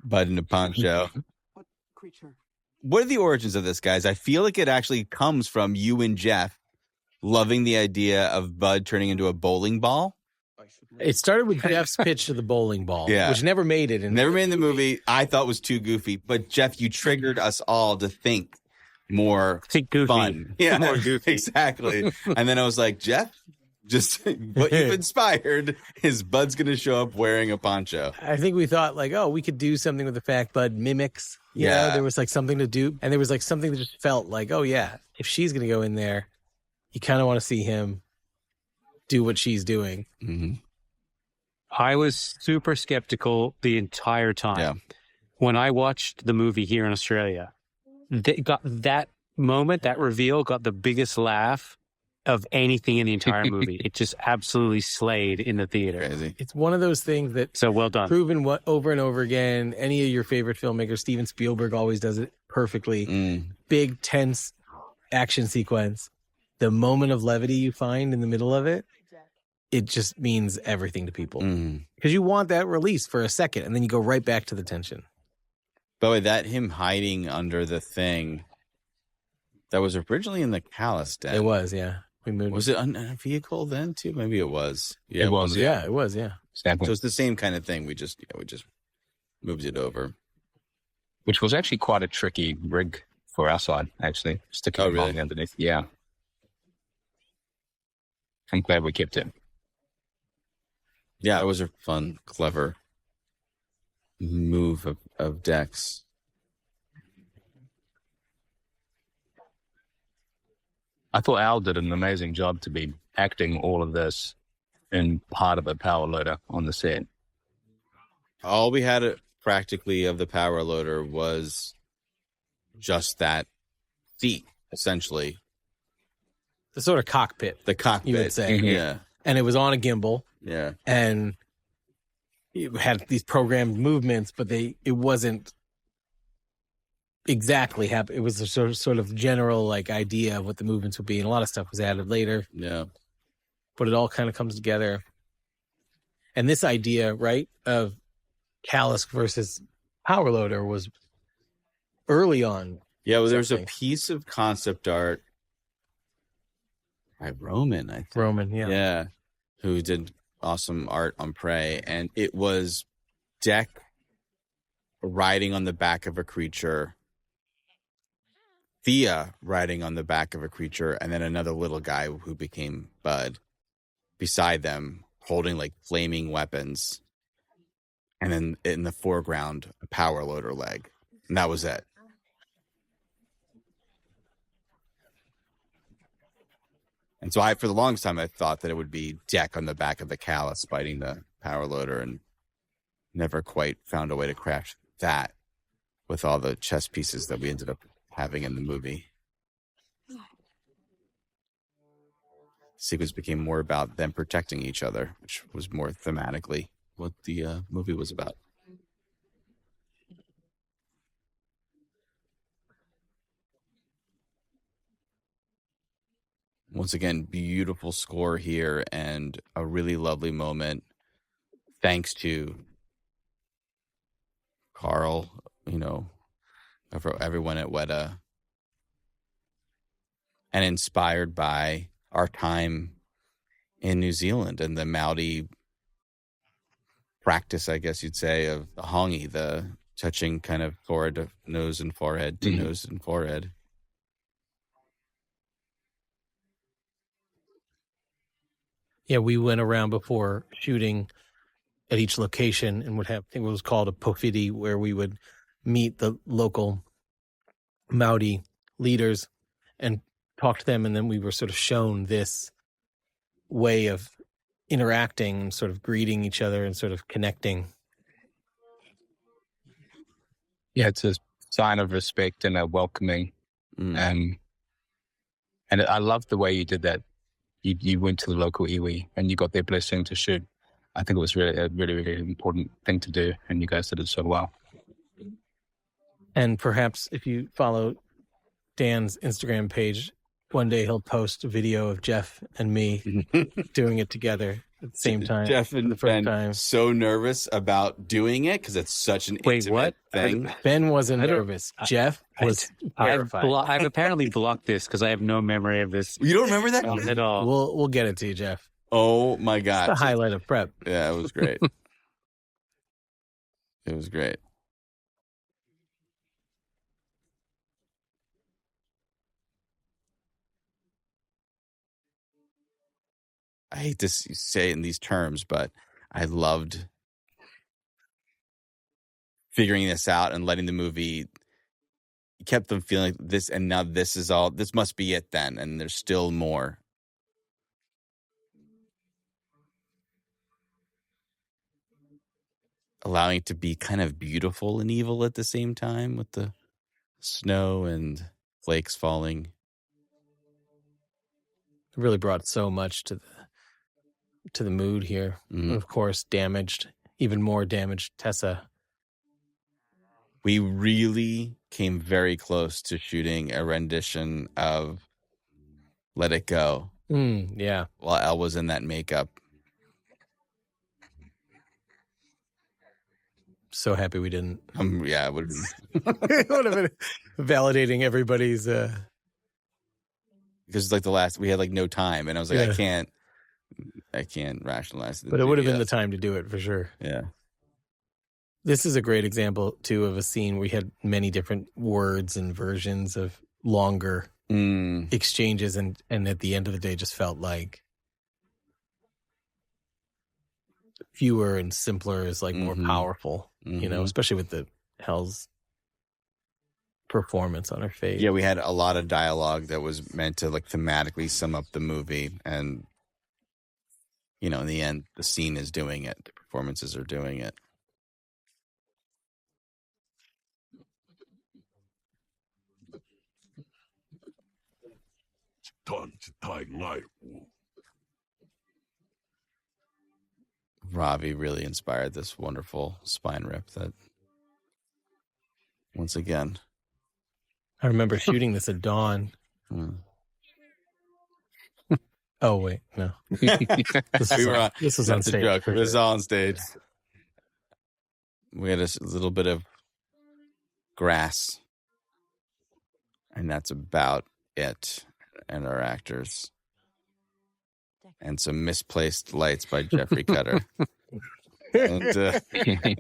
Bud in a poncho. What creature? What are the origins of this, guys? I feel like it actually comes from you and Jeff loving the idea of Bud turning into a bowling ball. It started with Jeff's pitch to the bowling ball, which never made it. Never made in the movie. I thought was too goofy. But Jeff, you triggered us all to think more goofy. Fun. Yeah, more goofy. Exactly. And then I was like, Jeff, just what you've inspired is Bud's going to show up wearing a poncho. I think we thought like, oh, we could do something with the fact Bud mimics. You know, there was like something to do. And there was like something that just felt like, oh yeah, if she's going to go in there, you kind of want to see him do what she's doing. Mm-hmm. I was super skeptical the entire time. Yeah. When I watched the movie here in Australia, they got that moment, that reveal got the biggest laugh of anything in the entire movie. It just absolutely slayed in the theater. Crazy. It's one of those things that so well done, proven over and over again. Any of your favorite filmmakers, Steven Spielberg always does it perfectly. Big tense action sequence. The moment of levity you find in the middle of it, it just means everything to people. Because you want that release for a second, and then you go right back to the tension. By the way, that him hiding under the thing, that was originally in the Callus Den. It was, yeah. We moved. Was it a vehicle then too? Maybe it was. Yeah, It was. Yeah, it was, yeah. Exactly. So it's the same kind of thing. We just moved it over. Which was actually quite a tricky rig for our side, actually. Sticking it really underneath. Yeah. I'm glad we kept it. Yeah, it was a fun, clever move of Dex. I thought Al did an amazing job to be acting all of this in part of a power loader on the set. All we had practically of the power loader was just that seat, essentially. The sort of cockpit. The cockpit. You would say. Yeah. And it was on a gimbal. Yeah. And it had these programmed movements, but it wasn't exactly happen. It was a sort of general like idea of what the movements would be, and a lot of stuff was added later. Yeah. But it all kind of comes together. And this idea, right, of Callus versus power loader was early on. Yeah, well, there was a piece of concept art by Roman, I think. Roman, yeah. Yeah. Who did awesome art on Prey. And it was Deck riding on the back of a creature, Thea riding on the back of a creature, and then another little guy who became Bud beside them holding like flaming weapons. And then in the foreground, a power loader leg. And that was it. And so for the longest time, I thought that it would be Deck on the back of the Callus fighting the power loader, and never quite found a way to craft that with all the chess pieces that we ended up having in the movie. The sequence became more about them protecting each other, which was more thematically what the movie was about. Once again, beautiful score here and a really lovely moment. Thanks to Carl, everyone at Weta, and inspired by our time in New Zealand and the Maori practice, I guess you'd say, of the hongi, the touching kind of forehead to nose and forehead to nose and forehead. Yeah, we went around before shooting at each location and would have, I think it was called a pofidi, where we would meet the local Maori leaders and talk to them. And then we were sort of shown this way of interacting and sort of greeting each other and sort of connecting. Yeah, it's a sign of respect and a welcoming. And I love the way you did that. You went to the local iwi and you got their blessing to shoot. I think it was really a really, really important thing to do, and you guys did it so well. And perhaps if you follow Dan's Instagram page, one day he'll post a video of Jeff and me doing it together at the same time. Jeff and Ben so nervous about doing it because it's such an intimate thing. Ben wasn't nervous. Jeff was terrified. I've apparently blocked this because I have no memory of this. You don't remember that at all? We'll get it to you, Jeff. Oh my God! It's the highlight of prep. Yeah, it was great. It was great. I hate to say it in these terms, but I loved figuring this out and letting the movie kept them feeling like this, and now this is all. This must be it then, and there's still more. Allowing it to be kind of beautiful and evil at the same time with the snow and flakes falling. It really brought so much to the mood here. Mm-hmm. And of course, even more damaged Tessa. We really came very close to shooting a rendition of Let It Go. Yeah. While Elle was in that makeup. So happy we didn't. Yeah, it would have been. It would have been validating everybody's. Because like we had like no time, and I was like, I can't rationalize it. But it would have been the time to do it for sure. Yeah. This is a great example too of a scene where we had many different words and versions of longer exchanges, and at the end of the day, just felt like fewer and simpler is like more powerful. You know, especially with the Hell's performance on her face. Yeah, we had a lot of dialogue that was meant to like thematically sum up the movie, and in the end, the scene is doing it. The performances are doing it. Ravi really inspired this wonderful spine rip that, once again, I remember shooting this at dawn. Oh, wait, no. This was on stage. It was on stage. We had a little bit of grass, and that's about it. And our actors. And some misplaced lights by Jeffrey Cutter. And,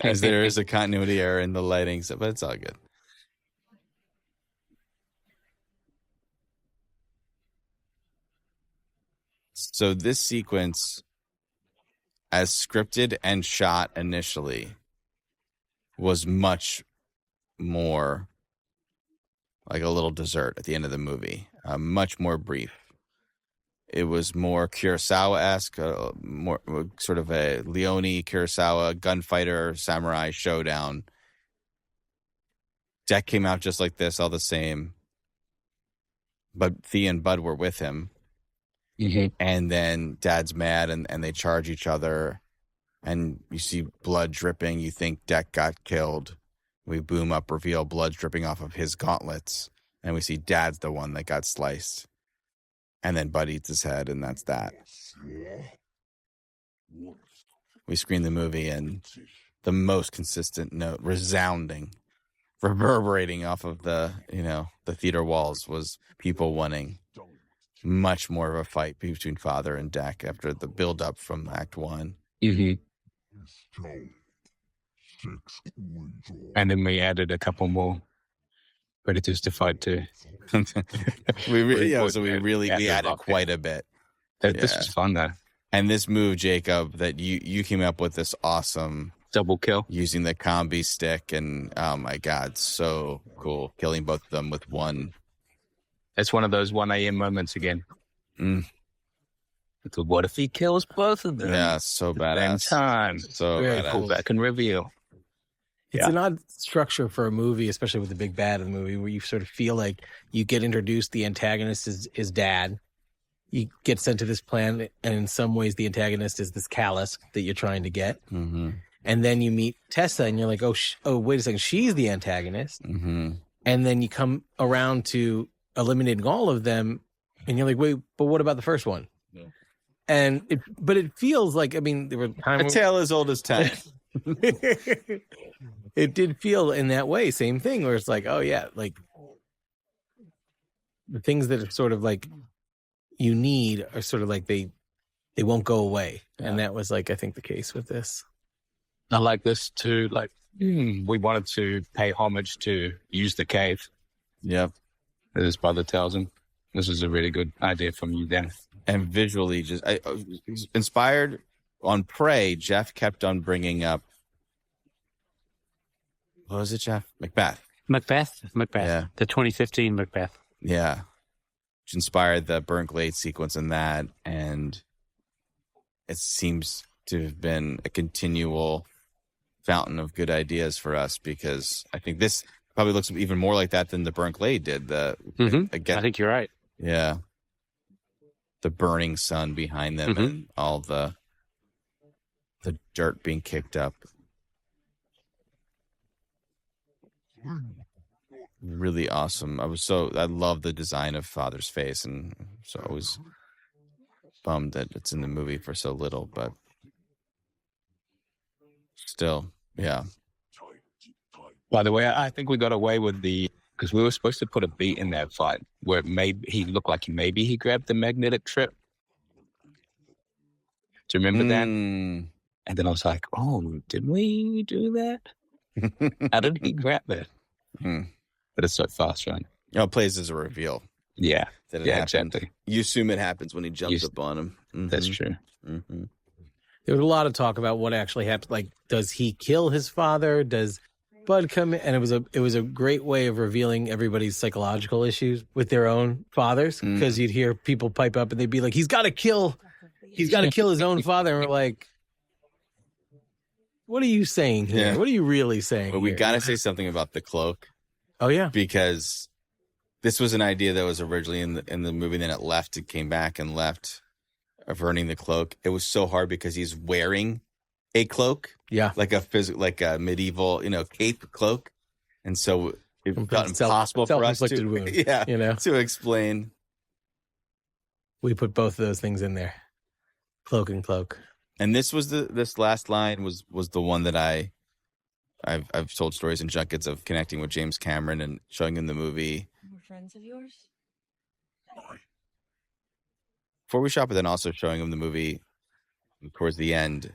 as there is a continuity error in the lighting, but it's all good. So this sequence, as scripted and shot initially, was much more like a little dessert at the end of the movie. Much more brief. It was more Kurosawa-esque, more sort of a Leone Kurosawa gunfighter samurai showdown. Deck came out just like this, all the same. But Thea and Bud were with him. Mm-hmm. And then Dad's mad and they charge each other. And you see blood dripping. You think Deck got killed. We boom up, reveal blood dripping off of his gauntlets. And we see Dad's the one that got sliced. And then Bud eats his head, and that's that. We screened the movie, and the most consistent note, resounding, reverberating off of the theater walls was people wanting much more of a fight between Father and Deck after the build-up from Act 1. Mm-hmm. And then we added a couple more predators to fight too. we added quite a bit. This was fun though. And this move, Jacob, that you came up with this awesome double kill using the combi stick, and oh my God, so cool. Killing both of them with one. It's one of those 1 a.m. moments again. So what if he kills both of them? Yeah, so badass. Same time. So Very badass. cool. Back and reveal. It's an odd structure for a movie, especially with the big bad in the movie, where you sort of feel like you get introduced, the antagonist is dad. You get sent to this planet, and in some ways the antagonist is this callus that you're trying to get. Mm-hmm. And then you meet Tessa, and you're like, oh, wait a second, she's the antagonist. Mm-hmm. And then you come around to eliminating all of them, and you're like, wait, but what about the first one? Yeah. And it feels like, I mean, there were times A tale as old as time. it did feel in that way, same thing, where it's like, oh yeah, like the things that are sort of like you need are sort of like they won't go away. Yeah. And that was like, I think, the case with this. I like this too. Like we wanted to pay homage to Use the Cave. Yep. His brother tells him. This is a really good idea from you, Dan. And visually, just inspired on Prey, Jeff kept on bringing up. What was it, Jeff? Macbeth. Yeah. The 2015 Macbeth. Yeah. Which inspired the burnt glade sequence in that. And it seems to have been a continual fountain of good ideas for us, because I think this probably looks even more like that than the burnt glade did. I think you're right. Yeah. The burning sun behind them and all the dirt being kicked up. Really awesome. I love the design of Father's face, and so I was bummed that it's in the movie for so little, but still, yeah. By the way, I think we got away with because we were supposed to put a beat in that fight where he looked like he grabbed the magnetic trip. Do you remember that? And then I was like, oh, did we do that? How did he grab it? But it's so fast, right? It plays as a reveal. Yeah. Exactly. You assume it happens when he jumps up on him. That's true. Mm-hmm. There was a lot of talk about what actually happened. Like, does he kill his father? Does Bud come in? And it was a great way of revealing everybody's psychological issues with their own fathers, because you'd hear people pipe up and they'd be like, he's got to kill his own father. And we're like, what are you saying here? Yeah. What are you really saying? But we got to say something about the cloak. Oh yeah, because this was an idea that was originally in the movie, then it came back and left of earning the cloak. It was so hard because he's wearing a cloak, like a medieval, cape cloak, and so it felt impossible for us to, wound, to explain. We put both of those things in there, cloak and cloak. And this last line was the one that I've told stories in junkets of connecting with James Cameron and showing him the movie. We're friends of yours? Before we shot, but then also showing him the movie towards the end.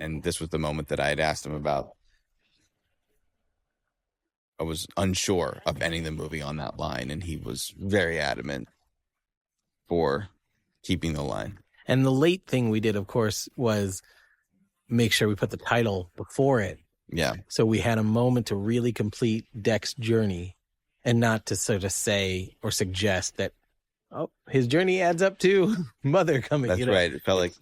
And this was the moment that I had asked him about. I was unsure of ending the movie on that line, and he was very adamant for keeping the line. And the late thing we did, of course, was make sure we put the title before it. Yeah. So we had a moment to really complete Deck's journey, and not to sort of say or suggest that, oh, his journey adds up to Mother coming. That's right. It felt like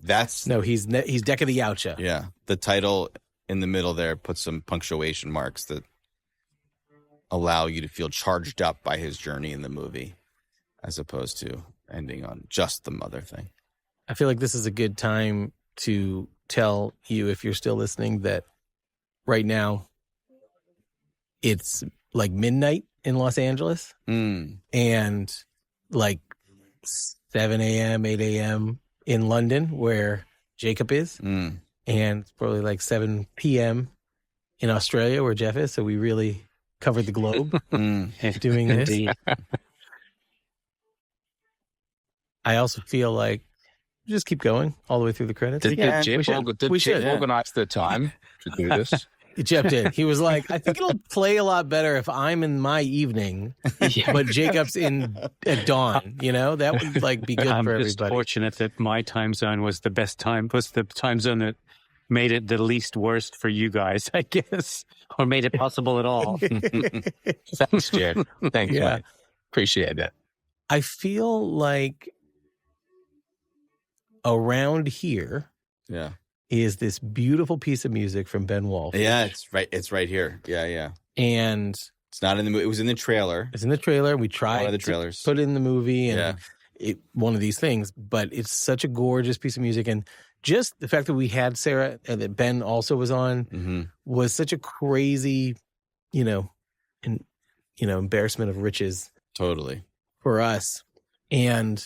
he's Deck of the Yautja. Yeah. The title in the middle there puts some punctuation marks that allow you to feel charged up by his journey in the movie, as opposed to ending on just the mother thing. I feel like this is a good time to tell you, if you're still listening, that right now it's like midnight in Los Angeles and like 7 a.m., 8 a.m. in London, where Jacob is. Mm. And it's probably like 7 p.m. in Australia, where Jeff is. So we really covered the globe doing this. Indeed. I also feel like just keep going all the way through the credits. Did Jeff organize the time to do this? Jeff did. He was like, I think it'll play a lot better if I'm in my evening, but Jacob's at dawn. That would like be good I'm for just everybody. fortunate that my time zone was the best time, was the time zone that made it the least worst for you guys, I guess, or made it possible at all. Thanks, Jeff. Thanks, mate. Appreciate it. I feel like around here is this beautiful piece of music from Ben Wolf. Yeah, it's right here. Yeah. And it's not in the movie. It was in the trailer. It's in the trailer. We tried one of the trailers. to put it in the movie and one of these things, but it's such a gorgeous piece of music. And just the fact that we had Sarah and that Ben also was on was such a crazy, embarrassment of riches. Totally. For us. And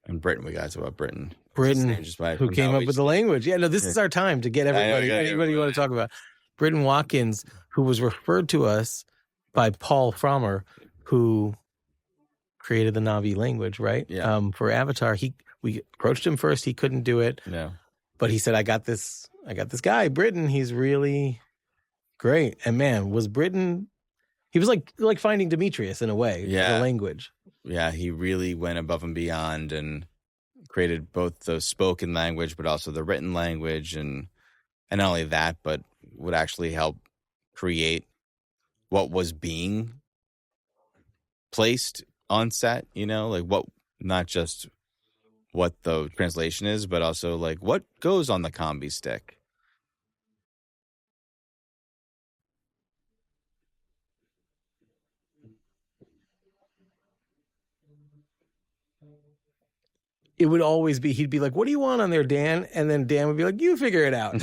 Britain, we got to about Britain. Who came up with the language. Yeah, no, this is our time to get anybody you want to talk about. Britton Watkins, who was referred to us by Paul Frommer, who created the Na'vi language, right? Yeah. For Avatar, we approached him first. He couldn't do it. No. But he said, I got this guy, Britton. He's really great. And man, was Britton, he was like finding Demetrius in a way, the language. Yeah, he really went above and beyond and created both the spoken language, but also the written language. And not only that, but would actually help create what was being placed on set, like what, not just what the translation is, but also like what goes on the combi stick. It would always be, he'd be like, what do you want on there, Dan? And then Dan would be like, you figure it out.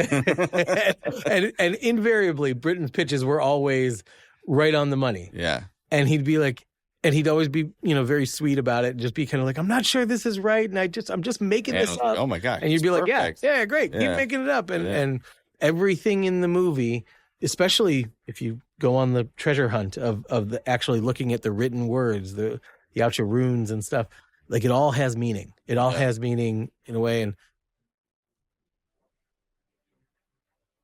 and invariably, Britton's pitches were always right on the money. Yeah. And he'd be like, and he'd always be, very sweet about it. Just be kind of like, I'm not sure this is right. And I'm just making this up. Oh my God. And you'd be like, yeah, great. Keep making it up. And everything in the movie, especially if you go on the treasure hunt of the actually looking at the written words, the Yautja runes and stuff, like it all has meaning. It all has meaning in a way. And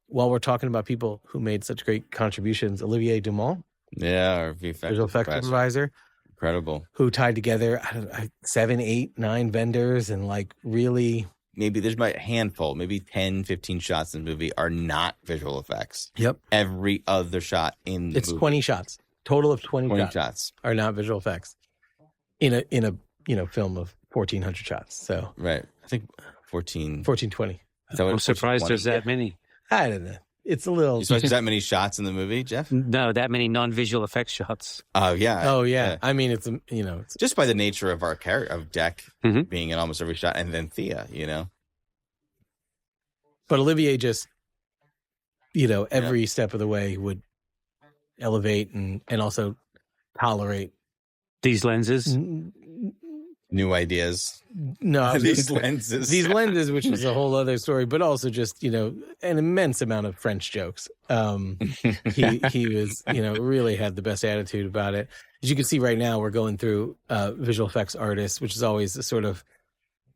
while we're talking about people who made such great contributions, Olivier Dumont, our visual effects supervisor, incredible, who tied together 7, 8, 9 vendors and like really. Maybe there's a handful, maybe 10, 15 shots in the movie are not visual effects. Yep. Every other shot in the movie. 20 shots. Total of 20 shots are not visual effects in a film of 1,400 shots. So right, I think 1420. I'm surprised there's that many. I don't know. It's a little. So there's that many shots in the movie, Jeff? No, that many non-visual effects shots. Oh yeah. Oh yeah. I mean, it's it's just by the nature of our character of Deck being in almost every shot, and then Thea, But Olivier just, every step of the way would elevate and also tolerate these lenses. New idees. No, these lenses, which is a whole other story, but also just, an immense amount of French jokes. He was, really had the best attitude about it. As you can see right now, we're going through visual effects artists, which is always a sort of,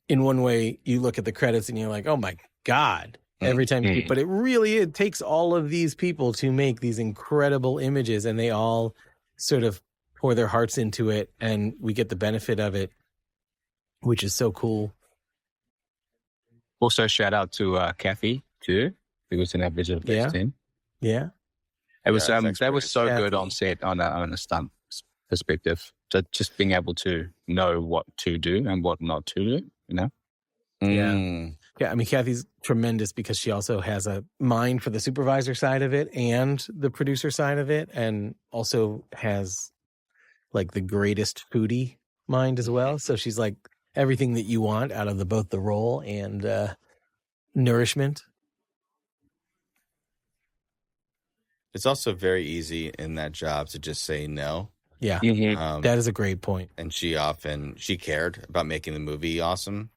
in one way, you look at the credits and you're like, oh my God, every time you, but it takes all of these people to make these incredible images, and they all sort of pour their hearts into it, and we get the benefit of it, which is so cool. Also, shout out to Kathy too, who was in our visual effects team. Yeah, it was that was so good on set on a stunt perspective. So just being able to know what to do and what not to do, Yeah. I mean, Kathy's tremendous because she also has a mind for the supervisor side of it and the producer side of it, and also has like the greatest foodie mind as well. So she's like everything that you want out of both the role and nourishment. It's also very easy in that job to just say no. Yeah, Mhm. that is a great point. And she cared about making the movie awesome.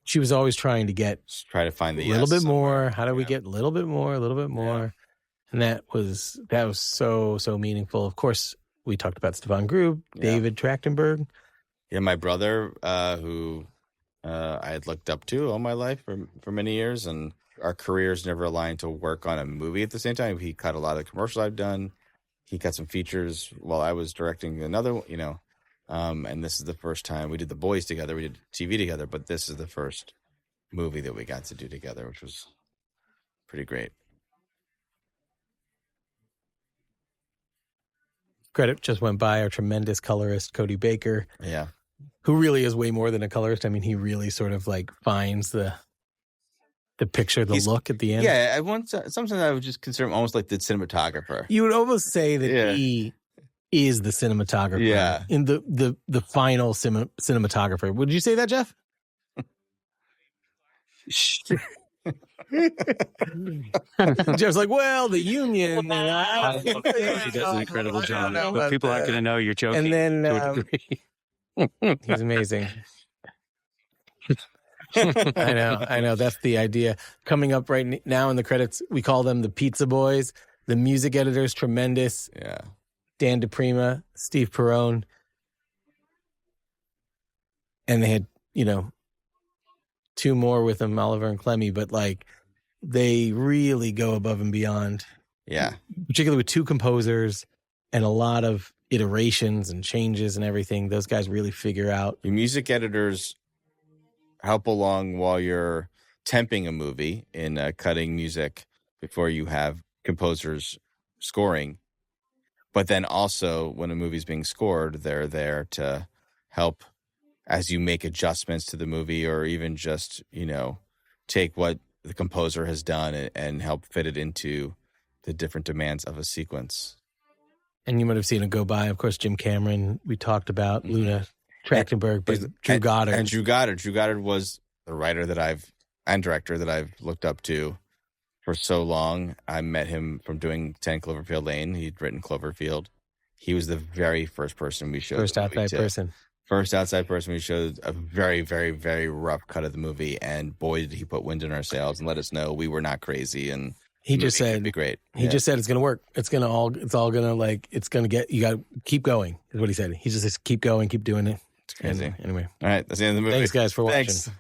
She was always trying to get Just try to find the a little yes bit more. somewhere. How do we get a little bit more, a little bit more? And that was so meaningful. Of course, we talked about Stefan Grube, David Trachtenberg. Yeah, my brother, who I had looked up to all my life for many years, and our careers never aligned to work on a movie at the same time. He cut a lot of the commercials I've done. He cut some features while I was directing another, and this is the first time we did The Boys together. We did TV together, but this is the first movie that we got to do together, which was pretty great. Credit just went by our tremendous colorist, Cody Baker. Yeah. Who really is way more than a colorist. I mean, he really sort of like finds the picture, look at the end. Yeah, sometimes I would just consider him almost like the cinematographer. You would almost say that he is the cinematographer. Yeah. In the final cinematographer. Would you say that, Jeff? Jeff's like, well, the union. He does an incredible job. But people aren't going to know you're joking. And then he's amazing. I know. That's the idea. Coming up right now in the credits, we call them the Pizza Boys. The music editors, tremendous. Yeah. Dan DePrima, Steve Perrone. And they had, two more with them, Oliver and Clemmy, but like they really go above and beyond. Yeah. Particularly with two composers and a lot of iterations and changes and everything. Those guys really figure out. Your music editors help along while you're temping a movie in cutting music before you have composers scoring. But then also when a movie's being scored, they're there to help as you make adjustments to the movie, or even just, take what the composer has done and help fit it into the different demands of a sequence. And you might have seen it go by. Of course, Jim Cameron, we talked about, Luna Trachtenberg, but Drew Goddard. And Drew Goddard. Drew Goddard was the writer and director that I've looked up to for so long. I met him from doing 10 Cloverfield Lane. He'd written Cloverfield. He was the very first person we showed. First outside person. First outside person we showed a very, very, very rough cut of the movie. And boy, did he put wind in our sails and let us know we were not crazy. And he just said, it'd be great. He just said, it's going to work. It's all going to get, you got to keep going is what he said. He just says, keep going, keep doing it. It's crazy. Anyway. All right. That's the end of the movie. Thanks guys for watching. Thanks.